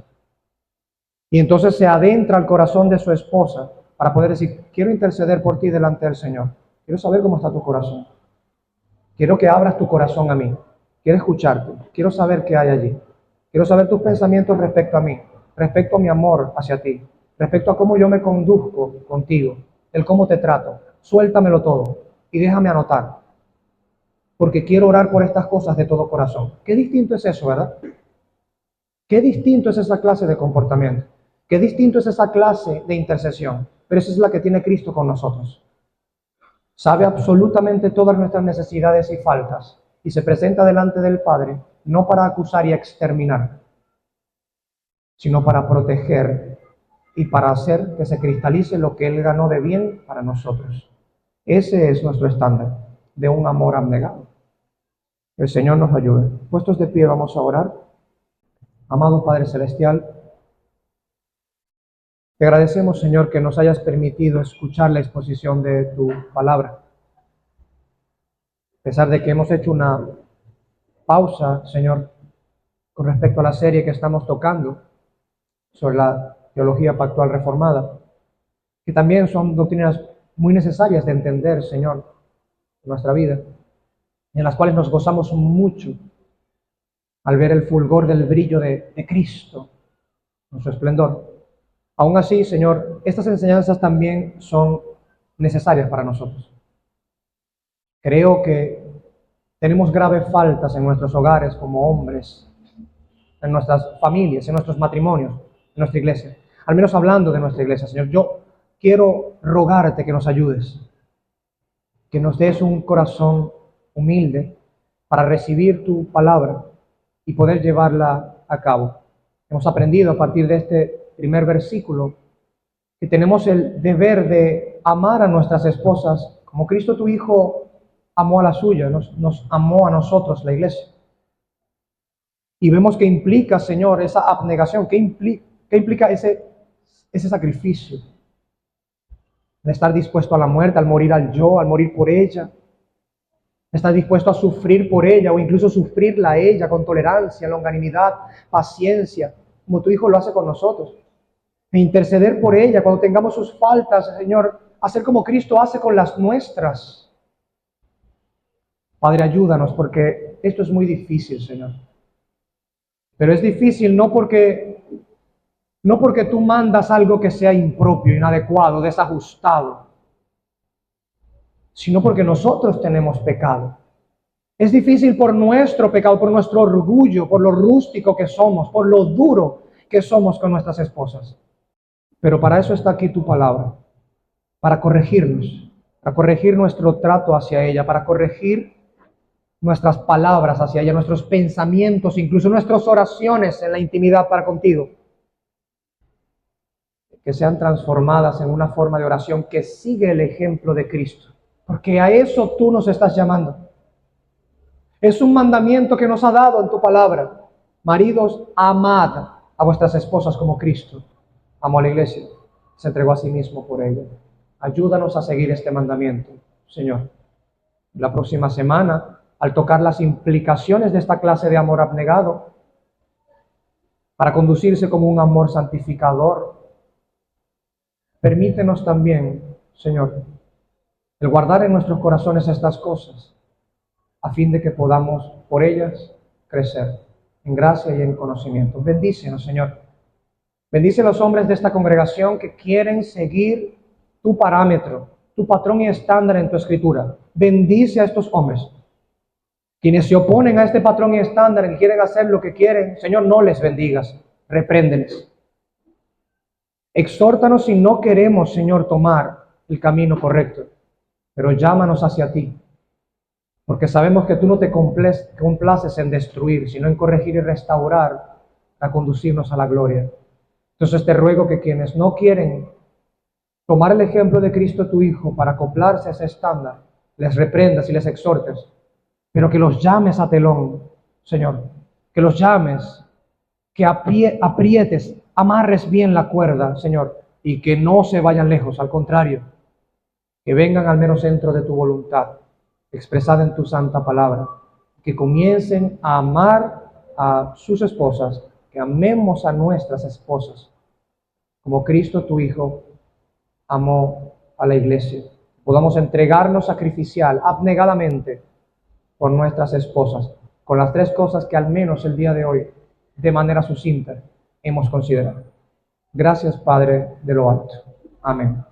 Y entonces se adentra al corazón de su esposa para poder decir, quiero interceder por ti delante del Señor. Quiero saber cómo está tu corazón. Quiero que abras tu corazón a mí. Quiero escucharte. Quiero saber qué hay allí. Quiero saber tus pensamientos respecto a mí, respecto a mi amor hacia ti, respecto a cómo yo me conduzco contigo, el cómo te trato. Suéltamelo todo y déjame anotar. Porque quiero orar por estas cosas de todo corazón. Qué distinto es eso, ¿verdad? Qué distinto es esa clase de comportamiento. Qué distinto es esa clase de intercesión. Pero esa es la que tiene Cristo con nosotros. Sabe absolutamente todas nuestras necesidades y faltas y se presenta delante del Padre no para acusar y exterminar, sino para proteger y para hacer que se cristalice lo que Él ganó de bien para nosotros. Ese es nuestro estándar de un amor abnegado. El Señor nos ayude. Puestos de pie, vamos a orar. Amado Padre Celestial, te agradecemos, Señor, que nos hayas permitido escuchar la exposición de tu palabra. A pesar de que hemos hecho una pausa, Señor, con respecto a la serie que estamos tocando sobre la teología pactual reformada, que también son doctrinas muy necesarias de entender, Señor, en nuestra vida, en las cuales nos gozamos mucho al ver el fulgor del brillo de Cristo, en su esplendor. Aún así, Señor, estas enseñanzas también son necesarias para nosotros. Creo que tenemos graves faltas en nuestros hogares como hombres, en nuestras familias, en nuestros matrimonios, en nuestra iglesia. Al menos hablando de nuestra iglesia, Señor, yo quiero rogarte que nos ayudes, que nos des un corazón humilde para recibir tu palabra y poder llevarla a cabo. Hemos aprendido a partir de este primer versículo que tenemos el deber de amar a nuestras esposas como Cristo tu Hijo amó a la suya, nos amó a nosotros, la iglesia. Y vemos que implica, Señor, esa abnegación, que implica ese sacrificio, de estar dispuesto a la muerte, al morir al yo, al morir por ella, estar dispuesto a sufrir por ella o incluso sufrirla a ella con tolerancia, longanimidad, paciencia, como tu Hijo lo hace con nosotros. E interceder por ella cuando tengamos sus faltas, Señor, hacer como Cristo hace con las nuestras. Padre, ayúdanos porque esto es muy difícil, Señor. Pero es difícil no porque tú mandas algo que sea impropio, inadecuado, desajustado, sino porque nosotros tenemos pecado. Es difícil por nuestro pecado, por nuestro orgullo, por lo rústico que somos, por lo duro que somos con nuestras esposas. Pero para eso está aquí tu palabra, para corregirnos, para corregir nuestro trato hacia ella, para corregir nuestras palabras hacia ella, nuestros pensamientos, incluso nuestras oraciones en la intimidad para contigo. Que sean transformadas en una forma de oración que sigue el ejemplo de Cristo. Porque a eso tú nos estás llamando. Es un mandamiento que nos ha dado en tu palabra. Maridos, amad a vuestras esposas como Cristo amó a la iglesia, se entregó a sí mismo por ella. Ayúdanos a seguir este mandamiento, Señor. La próxima semana, al tocar las implicaciones de esta clase de amor abnegado, para conducirse como un amor santificador, permítenos también, Señor, el guardar en nuestros corazones estas cosas, a fin de que podamos por ellas crecer en gracia y en conocimiento. Bendícenos, Señor. Bendice a los hombres de esta congregación que quieren seguir tu parámetro, tu patrón y estándar en tu escritura. Bendice a estos hombres. Quienes se oponen a este patrón y estándar y quieren hacer lo que quieren, Señor, no les bendigas, repréndeles. Exhórtanos si no queremos, Señor, tomar el camino correcto, pero llámanos hacia ti, porque sabemos que tú no te complaces en destruir, sino en corregir y restaurar para conducirnos a la gloria. Entonces te ruego que quienes no quieren tomar el ejemplo de Cristo tu Hijo para acoplarse a ese estándar, les reprendas y les exhortes, pero que los llames a telón, Señor, que los llames, que aprietes, amarres bien la cuerda, Señor, y que no se vayan lejos, al contrario, que vengan al mero centro de tu voluntad, expresada en tu santa palabra, que comiencen a amar a sus esposas, que amemos a nuestras esposas, como Cristo tu Hijo amó a la iglesia. Podamos entregarnos sacrificial, abnegadamente, por nuestras esposas, con las tres cosas que al menos el día de hoy, de manera sucinta, hemos considerado. Gracias, Padre de lo alto. Amén.